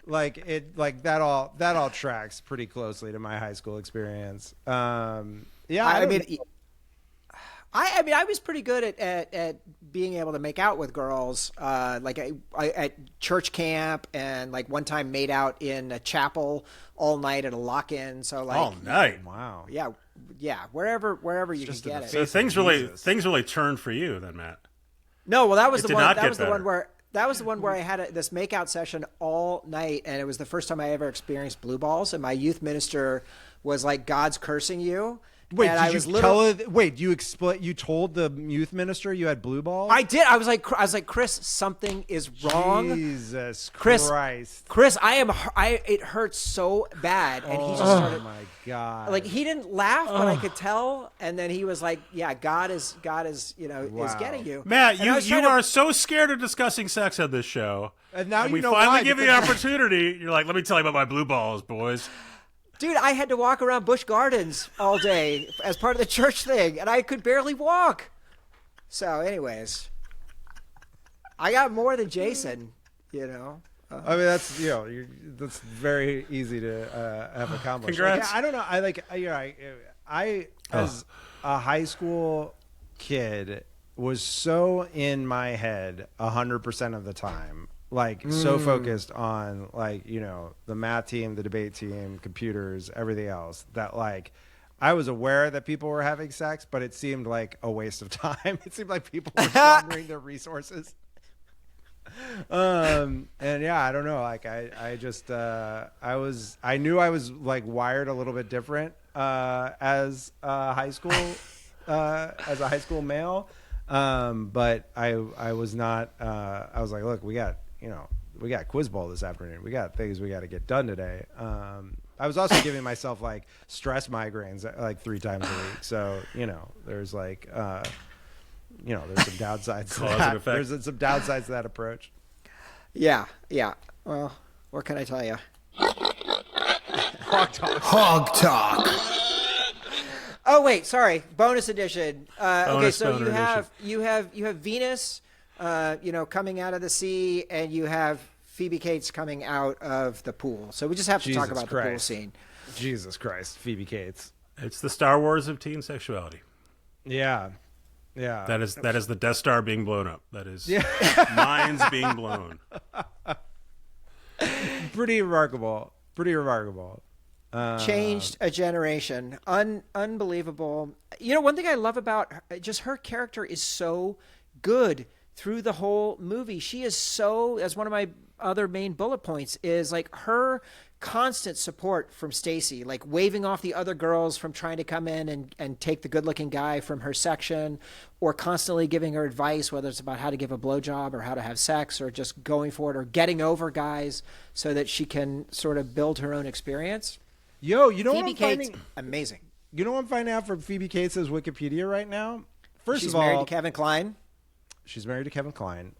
But, that all tracks pretty closely to my high school experience. I mean, I was pretty good at being able to make out with girls, like I at church camp, and like one time made out in a chapel all night at a lock-in. So like All night. Wow. yeah, wherever you can get it. So things really turned for you then, Matt. No, well, that was It the did one. not That get was the better. one where. That was the one where I had this makeout session all night, and it was the first time I ever experienced blue balls. And my youth minister was like, "God's cursing you." Wait, and did I you was tell her? Wait, you told the youth minister you had blue balls? I did. I was like, Chris, something is wrong. Jesus Chris, Christ. Chris, it hurts so bad. And he just started, Oh my God. like, he didn't laugh, but I could tell. And then he was like, yeah, God is, is Wow. getting you. Matt, And I was you trying to- are so scared of discussing sex on this show. And now you we know finally why, give you the because- opportunity. You're like, let me tell you about my blue balls, boys. Dude, I had to walk around Busch Gardens all day as part of the church thing, and I could barely walk. So, anyways, I got more than Jason, I mean, that's that's very easy to have accomplished. Congrats. Like, I don't know. I as a high school kid was so in my head 100% of the time, like so focused on the math team, the debate team, computers, everything else, that like I was aware that people were having sex, but it seemed like a waste of time. It seemed like people were squandering their resources. And yeah, I don't know. Like I just I knew I was like wired a little bit different as a high school male. But I was not. I was like, look, we got quiz bowl this afternoon. We got things we got to get done today. I was also giving myself like stress migraines like 3 times a week. So there's like there's some downsides. To Cause and that. effect. There's some downsides to that approach. Yeah. Well, what can I tell you? Hog Talk. Oh wait, sorry. Bonus edition. Okay, Bonus so boner you have Venus, coming out of the sea, and you have Phoebe Cates coming out of the pool. So we just have to talk Jesus about the pool Christ. scene. Jesus Christ, Phoebe Cates. It's the Star Wars of teen sexuality. Yeah. That is the Death Star being blown up. That is minds being blown. Pretty remarkable. Changed a generation. Unbelievable. One thing I love about her character is so good through the whole movie. She is so, as one of my other main bullet points, is like her constant support from Stacy, like waving off the other girls from trying to come in and take the good-looking guy from her section, or constantly giving her advice, whether it's about how to give a blowjob or how to have sex, or just going for it, or getting over guys so that she can sort of build her own experience. Yo, you know Phoebe what I'm Cates, finding? amazing. You know what I'm finding out from Phoebe Cates' Wikipedia right now? First She's of all, married to Kevin Kline. she's married to Kevin Kline,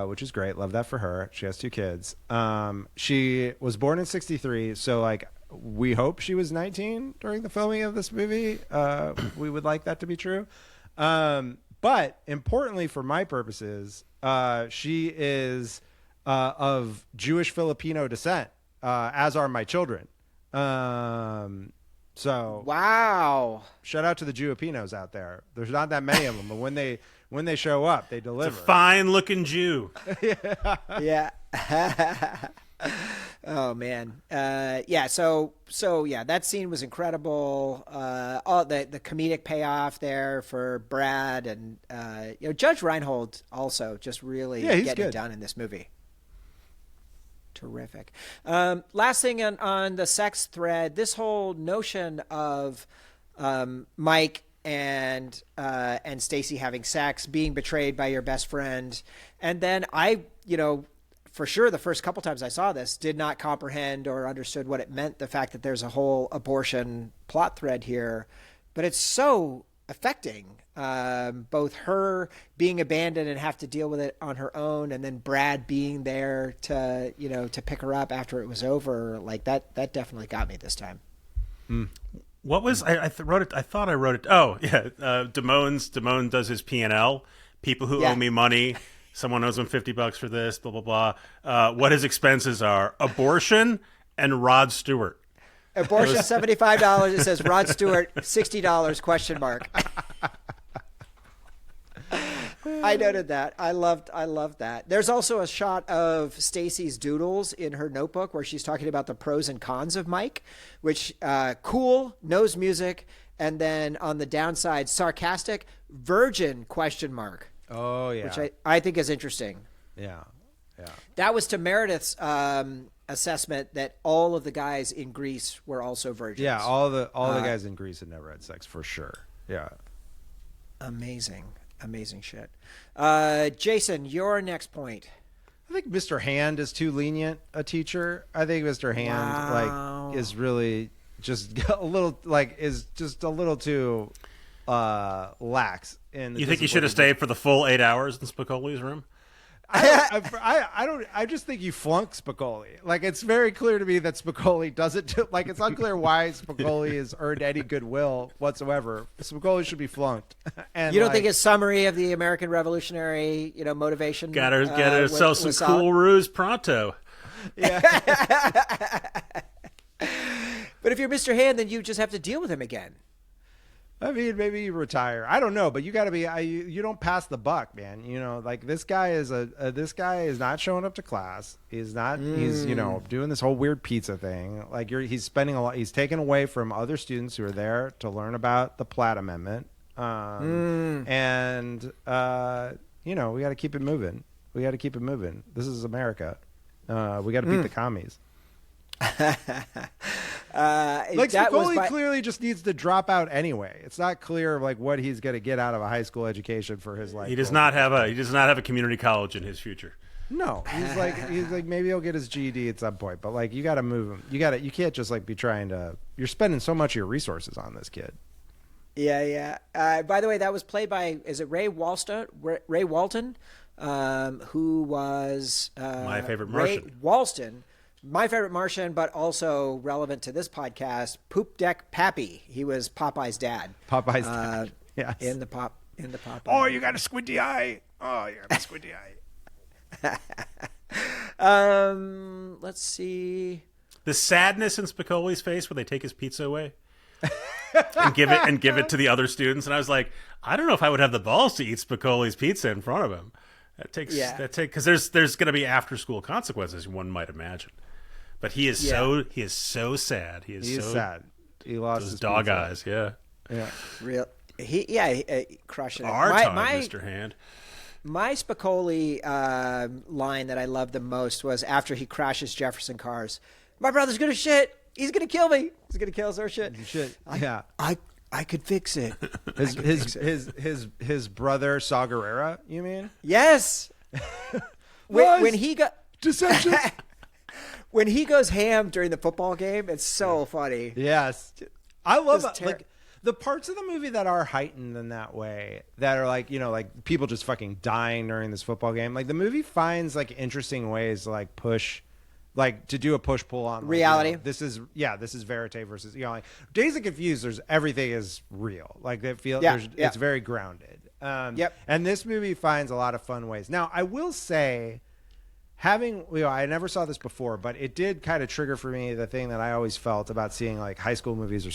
which is great. Love that for her. She has 2 kids. She was born in 1963, so like we hope she was 19 during the filming of this movie. We would like that to be true. But importantly for my purposes, she is of Jewish Filipino descent, as are my children. So Wow. shout out to the Jewipinos out there. There's not that many of them, but when they show up, they It's a deliver. fine-looking Jew. Yeah. Oh man. Yeah. So yeah, that scene was incredible. All the comedic payoff there for Brad, and Judge Reinhold also just really Yeah, he's getting it good. done in this movie. Terrific. Last thing on the sex thread, this whole notion of Mike and Stacy having sex, being betrayed by your best friend, and then I, for sure the first couple times I saw this, did not comprehend or understood what it meant, the fact that there's a whole abortion plot thread here, but it's so affecting. Both her being abandoned and have to deal with it on her own, and then Brad being there to pick her up after it was over. Like that definitely got me this time. What was I wrote it? I thought I wrote it. Oh yeah, Damone does his P&L. People who owe me money. Someone owes him $50 for this. Blah blah blah. What his expenses are: abortion and Rod Stewart. Abortion $75. It says Rod Stewart $60 ? I noted that. I loved that. There's also a shot of Stacy's doodles in her notebook where she's talking about the pros and cons of Mike, which cool, knows music, and then on the downside, sarcastic, virgin ? Oh yeah, which I think is interesting. Yeah. That was to Meredith's assessment that all of the guys in Greece were also virgins. Yeah, all the guys in Greece had never had sex for sure. Yeah. Amazing shit. Jason, your next point. I think Mr. Hand is too lenient a teacher. I think Mr. Hand is really just a little too lax in the You think he should have stayed for the full 8 hours in Spicoli's room? I just think you flunk Spicoli. Like, it's very clear to me that Spicoli doesn't like, it's unclear why Spicoli has earned any goodwill whatsoever. Spicoli should be flunked. And you don't think his summary of the American Revolutionary, motivation? Get herself some cool ruse pronto. Yeah. But if you're Mr. Hand, then you just have to deal with him again. I mean, maybe you retire. I don't know, but you got to be. You don't pass the buck, man. Like this guy is not showing up to class. He's not. He's doing this whole weird pizza thing. Like he's spending a lot. He's taken away from other students who are there to learn about the Platt Amendment. And we got to keep it moving. This is America. We got to beat the commies. Spicoli clearly just needs to drop out anyway. It's not clear what he's going to get out of a high school education for his life. He does not have a community college in his future. No, he's like maybe he'll get his GED at some point, but you got to move him. You can't just be trying to. You're spending so much of your resources on this kid. Yeah. By the way, that was played by, is it Ray Walston? Who was My Favorite Martian. Ray Walston. My Favorite Martian, but also relevant to this podcast, Poop Deck Pappy. He was Popeye's dad. Popeye's dad. Yes. In the Popeye. Oh, you got a squinty eye. Let's see. The sadness in Spicoli's face when they take his pizza away and give it to the other students, and I was like, I don't know if I would have the balls to eat Spicoli's pizza in front of him. Because there's going to be after school consequences, one might imagine. But he is so sad. He is sad. He lost his his dog pizza. eyes. Yeah. Real. He crushing it. Mr. Hand. My Spicoli line that I loved the most was after he crashes Jefferson cars. My brother's gonna shit. He's gonna kill me. He's gonna kill us or shit. Yeah. I could fix it. His brother Saw Gerrera, you mean? Yes. when he got deception. When he goes ham during the football game, it's so funny. Yes. I love the parts of the movie that are heightened in that way, that are people just fucking dying during this football game. Like, the movie finds interesting ways to push, to do a push pull on reality. This is verite versus Dazed and Confused. Everything is real. It's very grounded. And this movie finds a lot of fun ways. Now, I will say, I never saw this before, but it did kind of trigger for me the thing that I always felt about seeing high school movies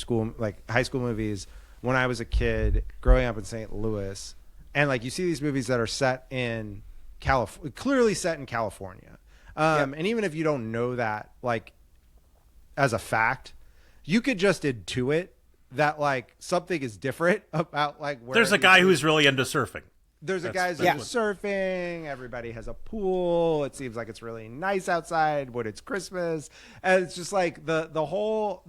high school movies when I was a kid growing up in St. Louis. And you see these movies that are set in clearly set in California. And even if you don't know that, as a fact, you could just intuit that something is different about where there's a guy who's really into surfing. There's a guy who's into surfing. Everybody has a pool. It seems like it's really nice outside when it's Christmas, and it's just the whole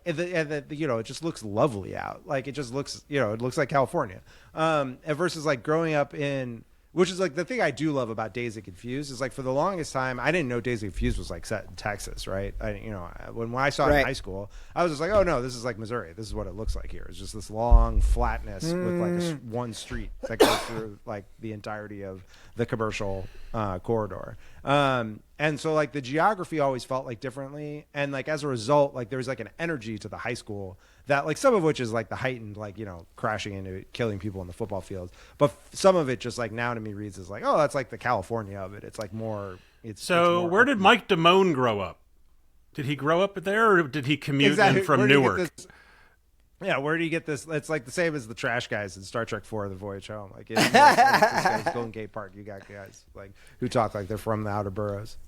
it just looks lovely out. It just looks it looks like California. And versus growing up in. Which is the thing I do love about Dazed and Confused is for the longest time I didn't know Dazed and Confused was set in Texas, right? When I saw it in high school, I was just oh no, this is Missouri. This is what it looks like here. It's just this long flatness with one street that goes through the entirety of the commercial corridor. And so the geography always felt differently, and as a result there was an energy to the high school that some of which is the heightened crashing into killing people in the football field, but some of it just now to me reads as that's the California of it. It's more. Where did Mike Damone grow up? Did he grow up there, or did he commute in from Newark? Yeah, where do you get this? It's like the same as the trash guys in Star Trek 4: The Voyage Home. Like, it's this Golden Gate Park, you got guys like who talk like they're from the outer boroughs.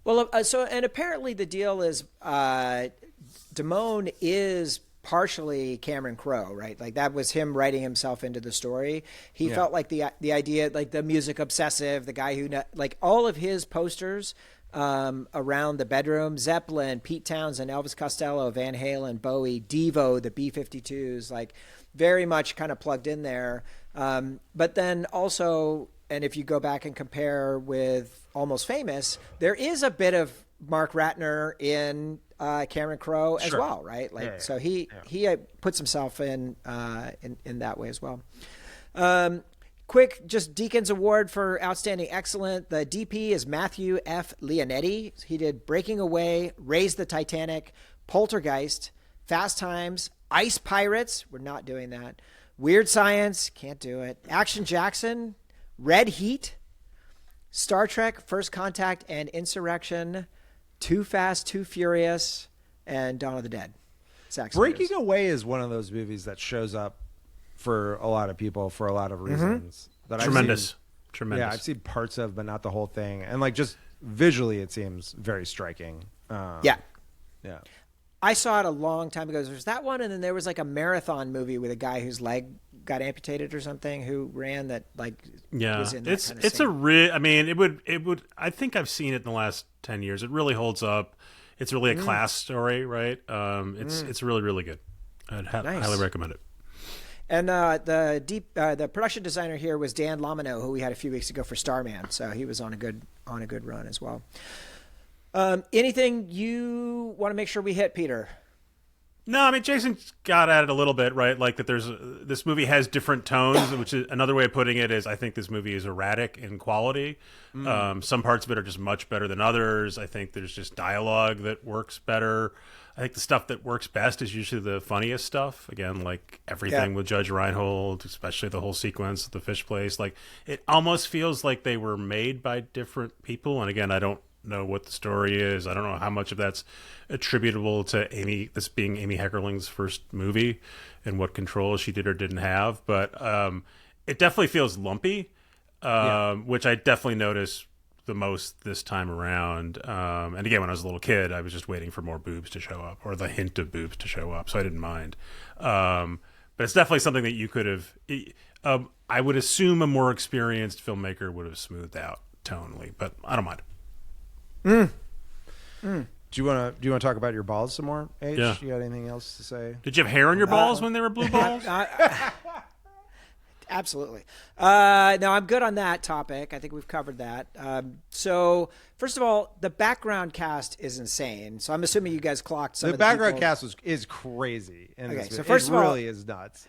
Well, and apparently the deal is Damone is partially Cameron Crowe, right? Like that was him writing himself into the story. He felt like the idea, like the music obsessive, the guy who like all of his posters around the bedroom, Zeppelin, Pete Townsend, Elvis Costello, Van Halen, Bowie, Devo, the B-52s, like very much kind of plugged in there. But then also, and if you go back and compare with Almost Famous, there is a bit of Mark Ratner in Cameron Crowe as well, right? Like so he puts himself in that way as well. Quick, just Deacon's Award for Outstanding Excellent. The DP is Matthew F. Leonetti. He did Breaking Away, Raise the Titanic, Poltergeist, Fast Times, Ice Pirates. We're not doing that. Weird Science. Can't do it. Action Jackson, Red Heat, Star Trek, First Contact and Insurrection, Too Fast, Too Furious, and Dawn of the Dead. Breaking Away is one of those movies that shows up for a lot of people for a lot of reasons. That Tremendous. Yeah, I've seen parts of, but not the whole thing. And like just visually, it seems very striking. Yeah. Yeah. I saw it a long time ago. There's that one, and then there was like a marathon movie with a guy whose leg got amputated or something who ran that like was in that it's kind of it's scene. a real. I mean, it would. I think I've seen it in the last 10 years. It really holds up. It's really a class story, right? It's really really good. I'd highly recommend it. And the production designer here was Dan Lomino, who we had a few weeks ago for Starman, so he was on a good run as well. Anything you want to make sure we hit, Peter? No, I mean Jason got at it a little bit, right? Like that. This movie has different tones, which is another way of putting it is I think this movie is erratic in quality. Some parts of it are just much better than others. I think there's just dialogue that works better. I think the stuff that works best is usually the funniest stuff. Again, like everything with Judge Reinhold, especially the whole sequence at the fish place. Like it almost feels like they were made by different people. And again, I don't know what the story is. I don't know how much of that's attributable to this being Amy Heckerling's first movie and what control she did or didn't have. But it definitely feels lumpy, which I definitely noticed the most this time around. And again, when I was a little kid, I was just waiting for more boobs to show up or the hint of boobs to show up. So I didn't mind. But it's definitely something that you could have, I would assume a more experienced filmmaker would have smoothed out tonally, but I don't mind. Do you want to talk about your balls some more, H? Yeah. You got anything else to say? Did you have hair on your balls when they were blue balls? Absolutely. No, I'm good on that topic. I think we've covered that. So, first of all, the background cast is insane. So I'm assuming you guys clocked some of The the background people. cast is crazy. Okay, so first of all, really is nuts.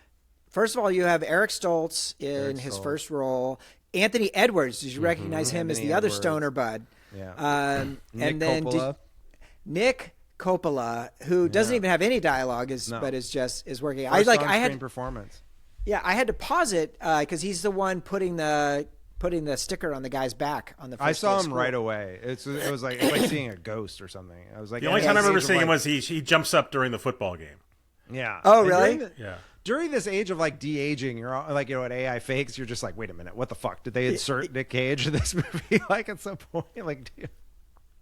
First of all, you have Eric Stoltz in his first role. Anthony Edwards, did you recognize him as the other stoner bud? Yeah. And then Coppola. Nick Coppola, who doesn't even have any dialogue, but is working. First I on-screen had performance. Yeah, I had to pause it because he's the one putting the sticker on the guy's back on the first I saw day of him school. right away. It's like seeing a ghost or something. I was like, The only time I remember seeing him was he jumps up during the football game. Yeah. Oh, And really? During this age of like de-aging, you're all, like, at AI fakes, you're just like, wait a minute, what the fuck? Did they insert Nick Cage in this movie? Like at some point, like,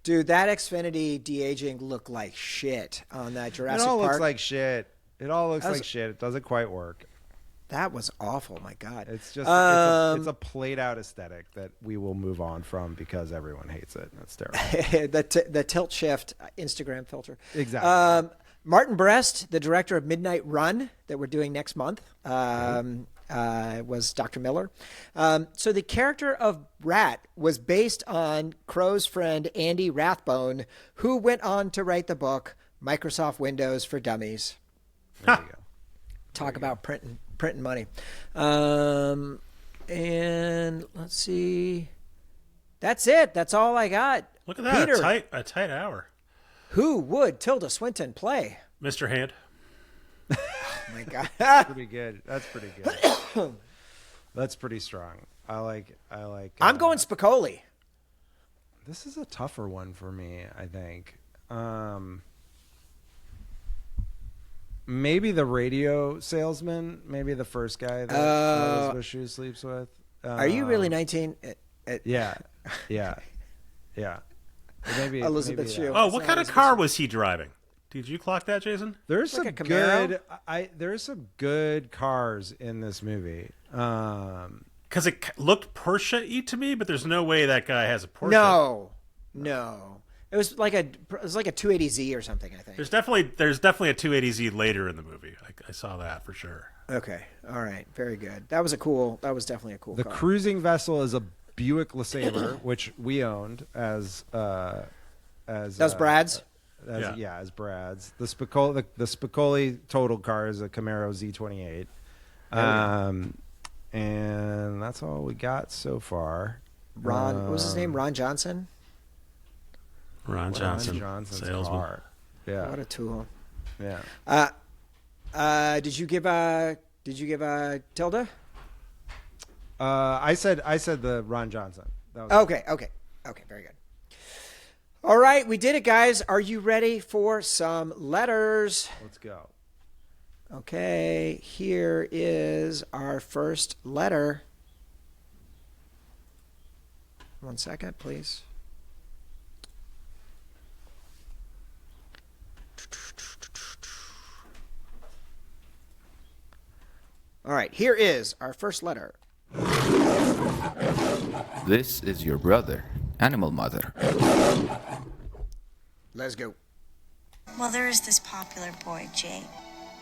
Dude, that Xfinity de-aging looked like shit on that Jurassic it all Park. looks like shit. It all looks like shit. It doesn't quite work. That was awful. My God. It's just it's a played out aesthetic that we will move on from because everyone hates it. That's terrible. the tilt shift Instagram filter. Exactly. Martin Brest, the director of Midnight Run that we're doing next month, was Dr. Miller. So the character of Rat was based on Crowe's friend Andy Rathbone, who went on to write the book Microsoft Windows for Dummies. There you go. Talk about printing money. And let's see. That's it. That's all I got. Look at that, Peter, a tight hour. who would Tilda Swinton play? Mr. Hand. Oh my God. Pretty good. That's pretty good. That's pretty strong. I like. I'm going Spicoli. This is a tougher one for me, I think. maybe the radio salesman, maybe the first guy that Elizabeth Shue sleeps with. Are you really 19? Yeah. Maybe Elizabeth maybe Shue. Oh, what kind of car was he driving? Did you clock that, Jason? There's Like some a Camaro? there's some good cars in this movie. Because it looked Porsche-y to me, but there's no way that guy has a Porsche. No. It was like a 280Z or something, I think. There's definitely a 280Z later in the movie. I saw that for sure. Okay. All right. Very good. That was definitely a cool The car. cruising vessel is a Buick LeSabre, which we owned as That was Brad's? as Brad's. The Spicoli total car is a Camaro Z28. And that's all we got so far. What was his name? Ron Johnson? Ron Johnson, Johnson's salesman. car. Yeah. What a tool. Yeah. Did you give Tilda? I said the Ron Johnson. That was Okay, very good. All right, we did it, guys. Are you ready for some letters? Let's go. Okay, here is our first letter. 1 second, please. All right, here is our first letter. This is your brother, Animal Mother. Let's go. Well, there is this popular boy, Jake.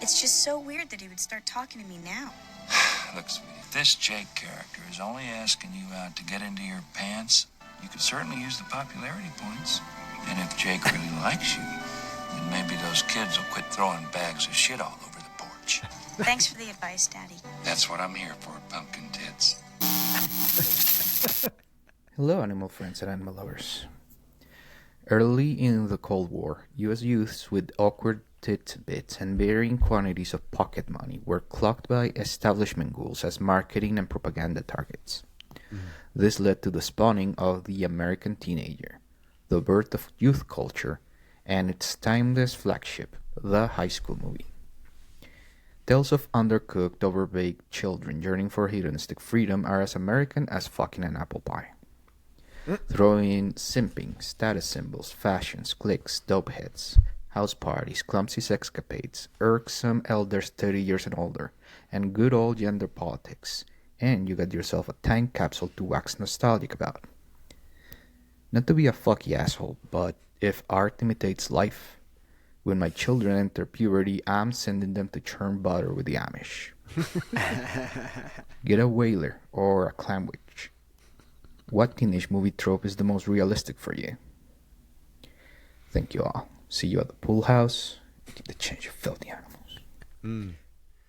It's just so weird that he would start talking to me now. Look, sweetie, if this Jake character is only asking you out to get into your pants, you could certainly use the popularity points. And if Jake really likes you, then maybe those kids will quit throwing bags of shit all over the porch. Thanks for the advice, Daddy. That's what I'm here for, pumpkin tits. Hello, animal friends and animal lovers. Early in the Cold War, U.S. youths with awkward tidbits and varying quantities of pocket money were clocked by establishment ghouls as marketing and propaganda targets. This led to the spawning of the American teenager, the birth of youth culture, and its timeless flagship, the high school movie. Tales of undercooked, overbaked children yearning for hedonistic freedom are as American as fucking an apple pie. Throw in simping, status symbols, fashions, cliques, dope heads, house parties, clumsy sexcapades, irksome elders 30 years and older, and good old gender politics, and you got yourself a time capsule to wax nostalgic about. Not to be a fucky asshole, but if art imitates life, when my children enter puberty, I'm sending them to churn butter with the Amish. Get a whaler or a clam witch. What teenage movie trope is the most realistic for you? Thank you all. See you at the pool house. Keep the change of filthy animals.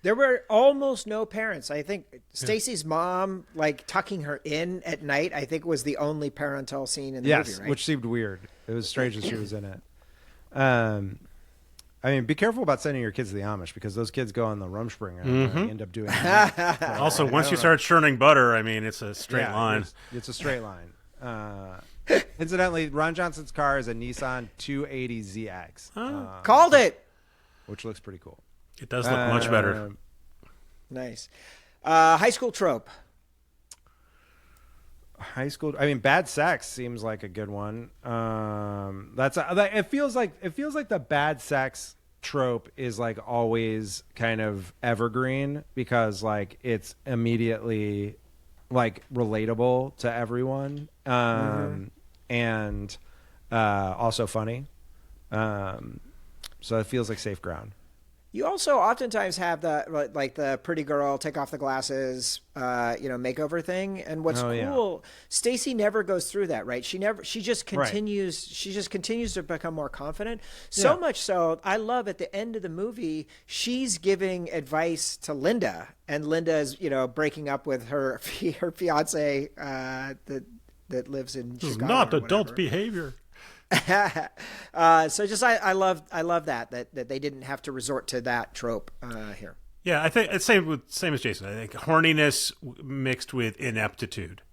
There were almost no parents. I think Stacy's mom, like tucking her in at night, I think was the only parental scene in the movie, right? Which seemed weird. It was strange that she was in it. I mean, be careful about sending your kids to the Amish because those kids go on the Rumspringa and end up doing that. Also, once you start churning butter, I mean, it's a straight line. It's a straight line. Incidentally, Ron Johnson's car is a Nissan 280ZX. Called it. Which looks pretty cool. It does look much better. Nice. High school trope. High school. I mean, bad sex seems like a good one. It feels like the bad sex trope is like always kind of evergreen because like it's immediately like relatable to everyone, and also funny. So it feels like safe ground. You also oftentimes have the pretty girl take off the glasses, makeover thing. And what's cool, Stacy never goes through that, right? She just continues. Right. She just continues to become more confident. So much so, I love at the end of the movie, she's giving advice to Linda, and Linda is breaking up with her fiance that lives in Chicago. This is not adult behavior. So I love that they didn't have to resort to that trope here. Yeah, I think it's same as Jason. I think horniness mixed with ineptitude,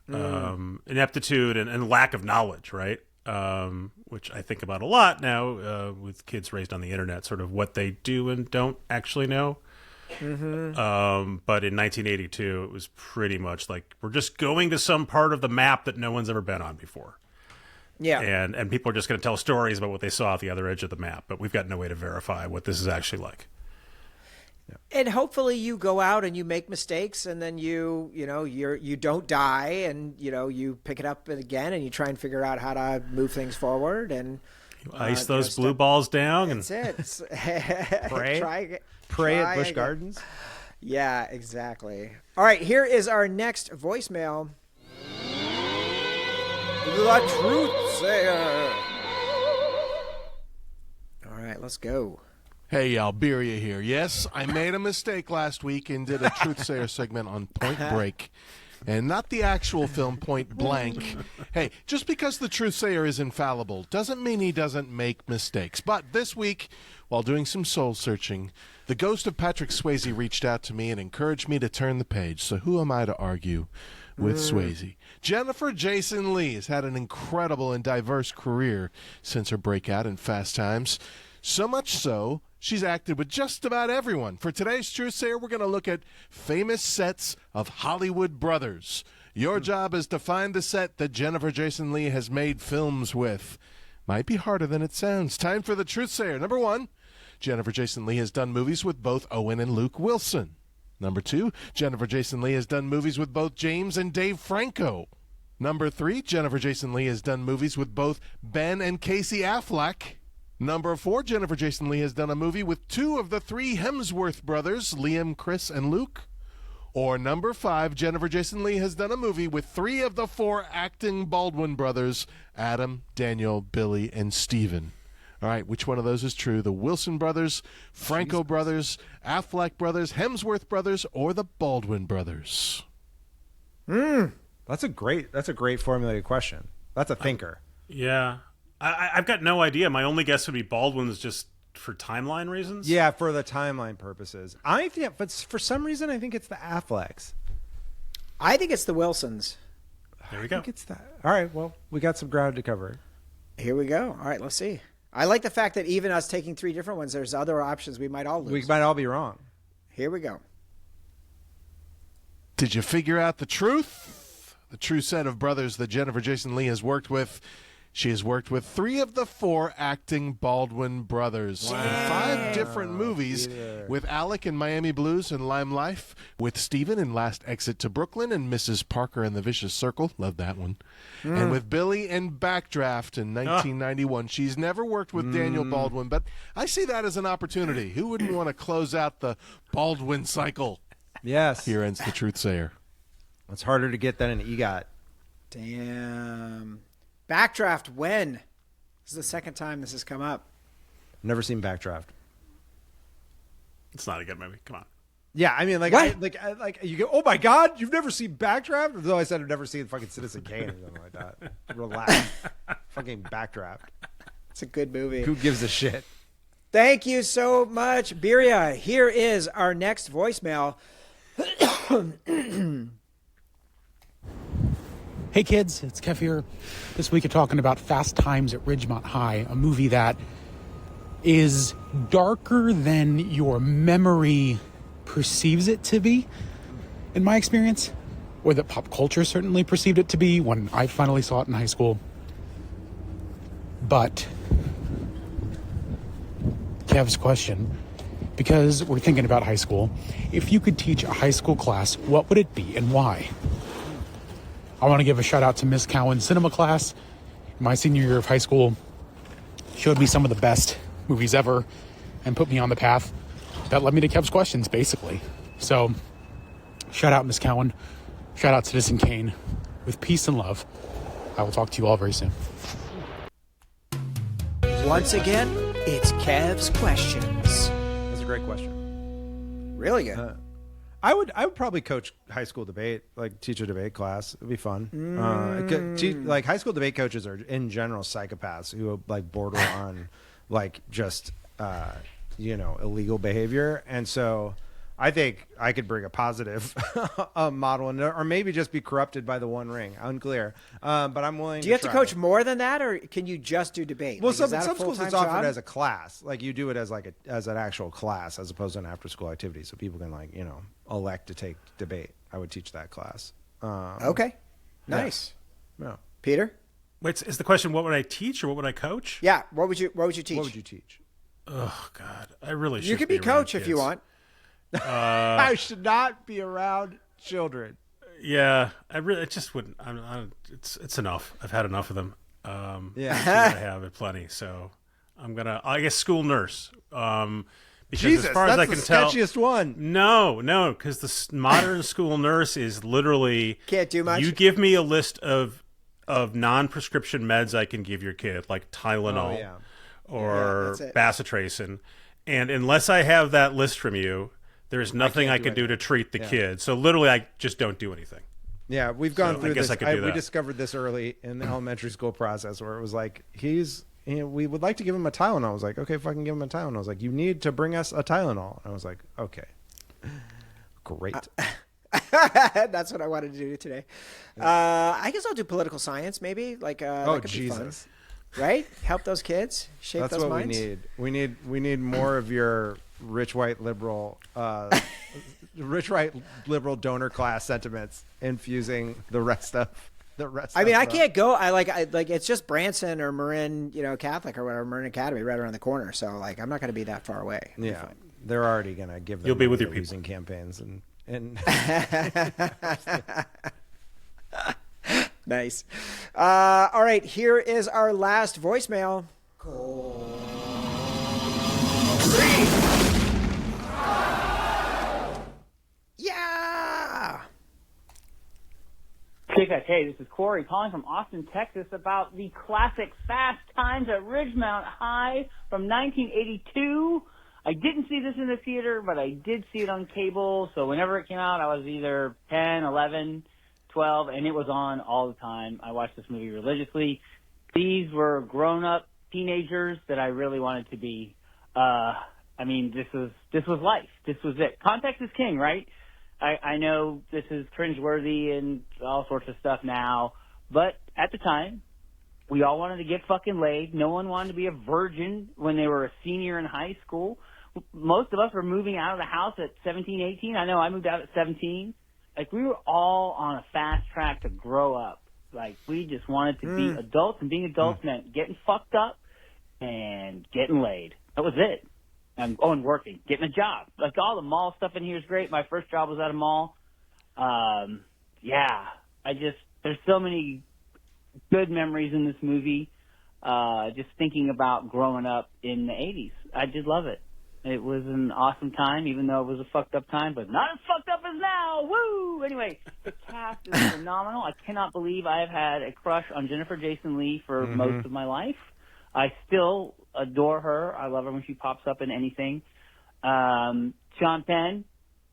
ineptitude and lack of knowledge, right? which I think about a lot now with kids raised on the internet, sort of what they do and don't actually know. Mm-hmm. But in 1982, it was pretty much like we're just going to some part of the map that no one's ever been on before. Yeah. And people are just going to tell stories about what they saw at the other edge of the map, but we've got no way to verify what this is actually like. Yeah. And hopefully you go out and you make mistakes, and then you don't die, and you pick it up again and you try and figure out how to move things forward, and you ice those blue balls down. That's it. Pray at Busch Gardens. Yeah, exactly. All right, here is our next voicemail. The Truth Sayer. All right, let's go. Hey, Alberia here. Yes, I made a mistake last week and did a Truth Sayer segment on Point Break, and not the actual film Point Blank. Hey, just because the Truth Sayer is infallible doesn't mean he doesn't make mistakes. But this week, while doing some soul searching, the ghost of Patrick Swayze reached out to me and encouraged me to turn the page. So who am I to argue with Swayze? Jennifer Jason Leigh has had an incredible and diverse career since her breakout in Fast Times. So much so, she's acted with just about everyone. For today's Truth Sayer, we're going to look at famous sets of Hollywood brothers. Your job is to find the set that Jennifer Jason Leigh has made films with. Might be harder than it sounds. Time for the Truth Sayer. Number 1, Jennifer Jason Leigh has done movies with both Owen and Luke Wilson. Number 2, Jennifer Jason Leigh has done movies with both James and Dave Franco. Number 3, Jennifer Jason Leigh has done movies with both Ben and Casey Affleck. Number 4, Jennifer Jason Leigh has done a movie with 2 of the 3 Hemsworth brothers, Liam, Chris, and Luke. Or number 5, Jennifer Jason Leigh has done a movie with 3 of the 4 acting Baldwin brothers, Adam, Daniel, Billy, and Stephen. All right, which one of those is true? The Wilson brothers, Franco brothers, Affleck brothers, Hemsworth brothers, or the Baldwin brothers? That's a great formulated question. That's a thinker. Yeah. I've got no idea. My only guess would be Baldwin's just for timeline reasons. Yeah, for the timeline purposes. But for some reason, I think it's the Afflecks. I think it's the Wilsons. There we go. I think it's that. All right, well, we got some ground to cover. Here we go. All right, let's see. I like the fact that even us taking 3 different ones, there's other options we might all lose. We might all be wrong. Here we go. Did you figure out the truth? The true set of brothers that Jennifer Jason Leigh has worked with. She has worked with 3 of the 4 acting Baldwin brothers in 5 different movies, with Alec in Miami Blues and Lime Life, with Stephen in Last Exit to Brooklyn and Mrs. Parker in The Vicious Circle. Love that one. And with Billy in Backdraft in 1991. She's never worked with Daniel Baldwin, but I see that as an opportunity. Who wouldn't want to close out the Baldwin cycle? Yes. Here ends the Truth Sayer. It's harder to get than an EGOT. Damn. Backdraft, when? This is the second time this has come up. Never seen Backdraft. It's not a good movie. Come on. Yeah, I mean, like you go, oh my God, you've never seen Backdraft? Though I said I've never seen fucking Citizen Kane or something like that. Relax. Fucking Backdraft. It's a good movie. Who gives a shit? Thank you so much, Birya. Here is our next voicemail. Hey kids, it's Kev here. This week you're talking about Fast Times at Ridgemont High, a movie that is darker than your memory perceives it to be, in my experience, or that pop culture certainly perceived it to be when I finally saw it in high school. But Kev's question, because we're thinking about high school, if you could teach a high school class, what would it be and why? I want to give a shout out to Miss Cowan's cinema class. My senior year of high school showed me some of the best movies ever and put me on the path that led me to Kev's questions, basically. So, shout out Miss Cowan. Shout out Citizen Kane. With peace and love, I will talk to you all very soon. Once again, it's Kev's questions. That's a great question. Really good. I would probably coach high school debate, like teach a debate class. It'd be fun. Like high school debate coaches are in general psychopaths who like border on like just illegal behavior, and so I think I could bring a positive model in there, or maybe just be corrupted by the One Ring. Unclear. But I'm willing. Do you have try. to coach more than that, or can you just do debate? Well, Like, some is that a schools full-time it's offered job? as a class. Like you do it as as an actual class, as opposed to an after school activity. So people can elect to take debate. I would teach that class. Okay, nice. Yeah. Peter? Wait, is the question what would I teach or what would I coach? Yeah. What would you teach? What would you teach? Oh God, I really should. You could be around coach if you kids. want. I should not be around children. Yeah, it just wouldn't. It's enough. I've had enough of them. Yeah. I have it plenty. So I guess school nurse. Because Jesus, as far as I can the tell, sketchiest one. No, because the modern school nurse is literally Can't do much. You give me a list of non-prescription meds I can give your kid, like Tylenol or that's it. bacitracin, and unless I have that list from you, there's nothing I can do to treat the kid. So literally, I just don't do anything. Yeah, we've gone through I guess this. I could do We that. discovered this early in the elementary school process, where it was like we would like to give him a Tylenol. I was like, okay, fucking give him a Tylenol. I was like, you need to bring us a Tylenol. I was like, okay, great. That's what I wanted to do today. I guess I'll do political science, maybe. Like, that could be fun. Jesus. Right? Help those kids, shape That's those what minds. we need. We need more of your rich white liberal donor class sentiments infusing the rest of. I mean, I can't go. I like it's just Branson or Marin, Catholic or whatever, Marin Academy right around the corner. So like, I'm not going to be that far away. Yeah, they're already going to give them. You'll be with your people. losing campaigns and. Nice. All right, here is our last voicemail. Yeah. Hey, this is Corey calling from Austin, Texas about the classic Fast Times at Ridgemont High from 1982. I didn't see this in the theater, but I did see it on cable. So whenever it came out, I was either 10, 11, 12, and it was on all the time. I watched this movie religiously. These were grown-up teenagers that I really wanted to be. I mean, this was life. This was it. Context is king, right? I know this is cringeworthy and all sorts of stuff now, but at the time, we all wanted to get fucking laid. No one wanted to be a virgin when they were a senior in high school. Most of us were moving out of the house at 17, 18. I know I moved out at 17. Like, we were all on a fast track to grow up. Like, we just wanted to be adults, and being adults meant getting fucked up and getting laid. That was it. And working, getting a job. Like, all the mall stuff in here is great. My first job was at a mall. There's so many good memories in this movie. Just thinking about growing up in the 80s. I just love it. It was an awesome time, even though it was a fucked up time, but not as fucked up as now. Woo! Anyway, the cast is phenomenal. I cannot believe I have had a crush on Jennifer Jason Leigh for most of my life. I still adore her. I love her when she pops up in anything. Sean Penn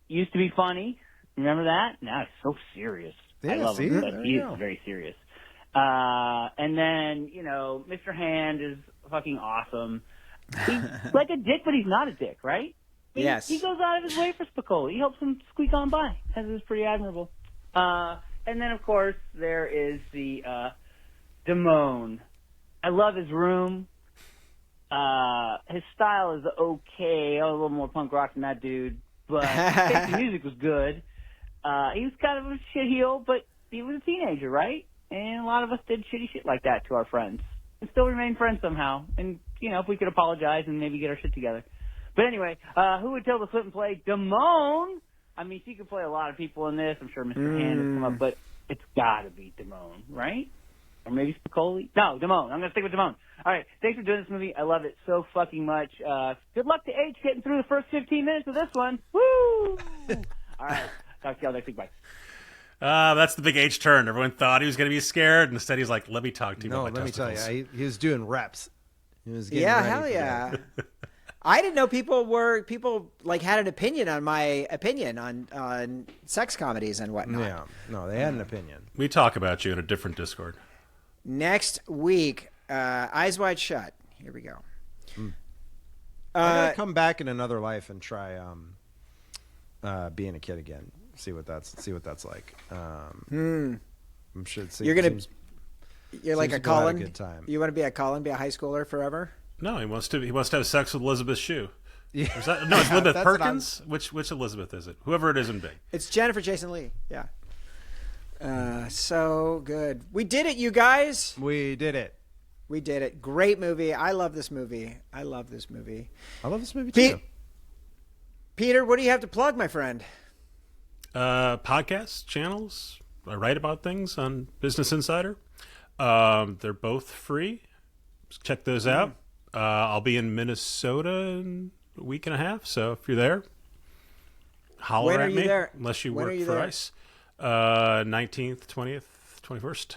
used to be funny. Remember that? Now he's so serious. Yeah, I love see? him, but There he you is go. very serious. And then, Mr. Hand is fucking awesome. He's like a dick, but he's not a dick, right? Yes. He goes out of his way for Spicoli. He helps him squeak on by. That is pretty admirable. And then, of course, there is the Damone. I love his room. His style is okay. I was a little more punk rock than that dude, but the music was good. He was kind of a shitheel, but he was a teenager, right? And a lot of us did shitty shit like that to our friends, and still remain friends somehow. And if we could apologize and maybe get our shit together. But anyway, who would tell the flip and play Damone? I mean, she could play a lot of people in this. I'm sure Mr. Hand has come up, but it's got to be Damone, right? Or maybe Spicoli? No, Damone. I'm going to stick with Damone. All right, thanks for doing this movie. I love it so fucking much. Good luck to H getting through the first 15 minutes of this one. Woo! All right, talk to y'all next week. Bye. That's the big H turn. Everyone thought he was going to be scared, and instead he's like, let me talk to you No, about my let me tell testicles. you, he was doing reps. He was getting Yeah, ready hell for yeah. that. I didn't know people like had an opinion on my opinion on sex comedies and whatnot. Yeah, no, they had an opinion. We talk about you in a different Discord. Next week, Eyes Wide Shut. Here we go. I gotta come back in another life and try being a kid again. See what that's like. I'm sure you're like a to go out a Colin. good time. You want to be a Colin, be a high schooler forever? No, he wants to have sex with Elizabeth Shue. Yeah. Is that, no, it's Elizabeth Perkins. Which Elizabeth is it? Whoever it is in Big. It's Jennifer Jason Leigh. Yeah. So good. We did it, you guys. We did it. We did it. Great movie. I love this movie. I love this movie too. Peter, what do you have to plug, my friend? Podcasts, channels. I write about things on Business Insider. They're both free. Check those out. I'll be in Minnesota in a week and a half, so if you're there, holler When are at you me. there? Unless you When are work you for there? ICE. 19th, 20th, 21st.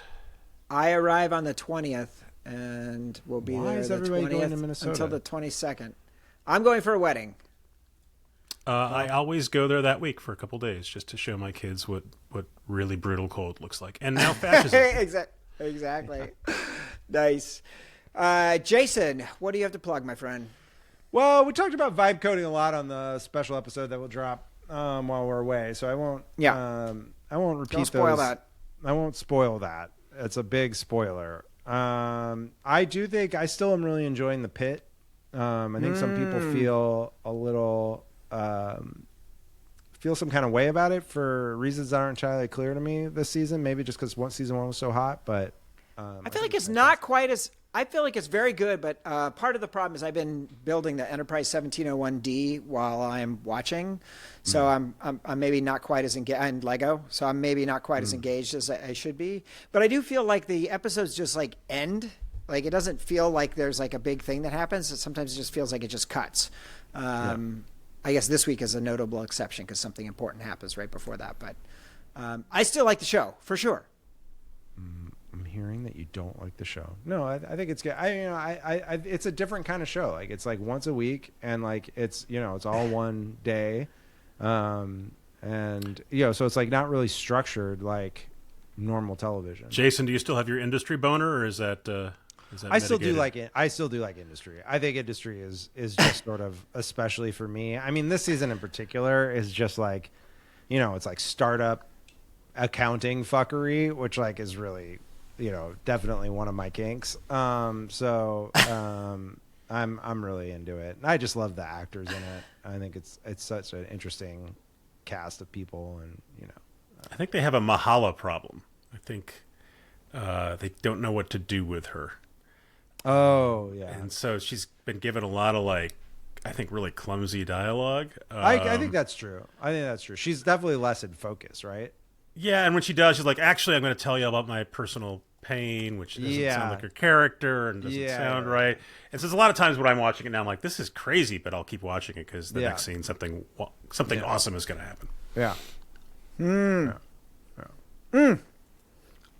I arrive on the 20th, and we'll be Why there is the everybody 20th going to Minnesota? until the 22nd. I'm going for a wedding. I always go there that week for a couple days just to show my kids what really brutal cold looks like. And now fascism. Exactly. Nice. Jason, what do you have to plug, my friend? Well, we talked about vibe coding a lot on the special episode that will drop while we're away, so I won't. Yeah. I won't repeat. Don't spoil that. I won't spoil that. It's a big spoiler. I do think I still am really enjoying the pit. I think some people feel a little feel some kind of way about it for reasons that aren't entirely clear to me this season. Maybe just because season one was so hot, but I feel like it's not quite as. I feel like it's very good, but part of the problem is I've been building the Enterprise 1701D while I'm watching, so I'm maybe not quite as engaged, and Lego, so I'm maybe not quite as engaged as I should be. But I do feel like the episodes just like end. Like it doesn't feel like there's like a big thing that happens. Sometimes it just feels like it just cuts. I guess this week is a notable exception because something important happens right before that. But I still like the show for sure. I'm hearing that you don't like the show. No, I think it's good. It's a different kind of show. Like it's like once a week, and like it's it's all one day, and so it's like not really structured like normal television. Jason, do you still have your industry boner, or is that? I still do like it. I still do like industry. I think industry is just sort of, especially for me. I mean, this season in particular is just like, it's like startup accounting fuckery, which like is really, definitely one of my kinks. I'm really into it. I just love the actors in it. I think it's such an interesting cast of people, and I think they have a Mahala problem. I think they don't know what to do with her. Oh yeah, and so she's been given a lot of like, I think, really clumsy dialogue. I think that's true. She's definitely less in focus, right? Yeah, and when she does, she's like, actually, I'm going to tell you about my personal pain, which doesn't sound like her character and doesn't sound right. And so there's a lot of times when I'm watching it now, I'm like, this is crazy, but I'll keep watching it because the next scene, something awesome is going to happen. Yeah.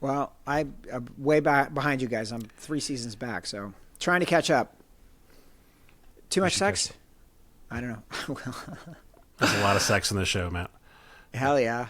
Well, I'm way back behind you guys. I'm 3 seasons back, so trying to catch up. Too much sex? I don't know. There's a lot of sex in this show, Matt. Hell yeah.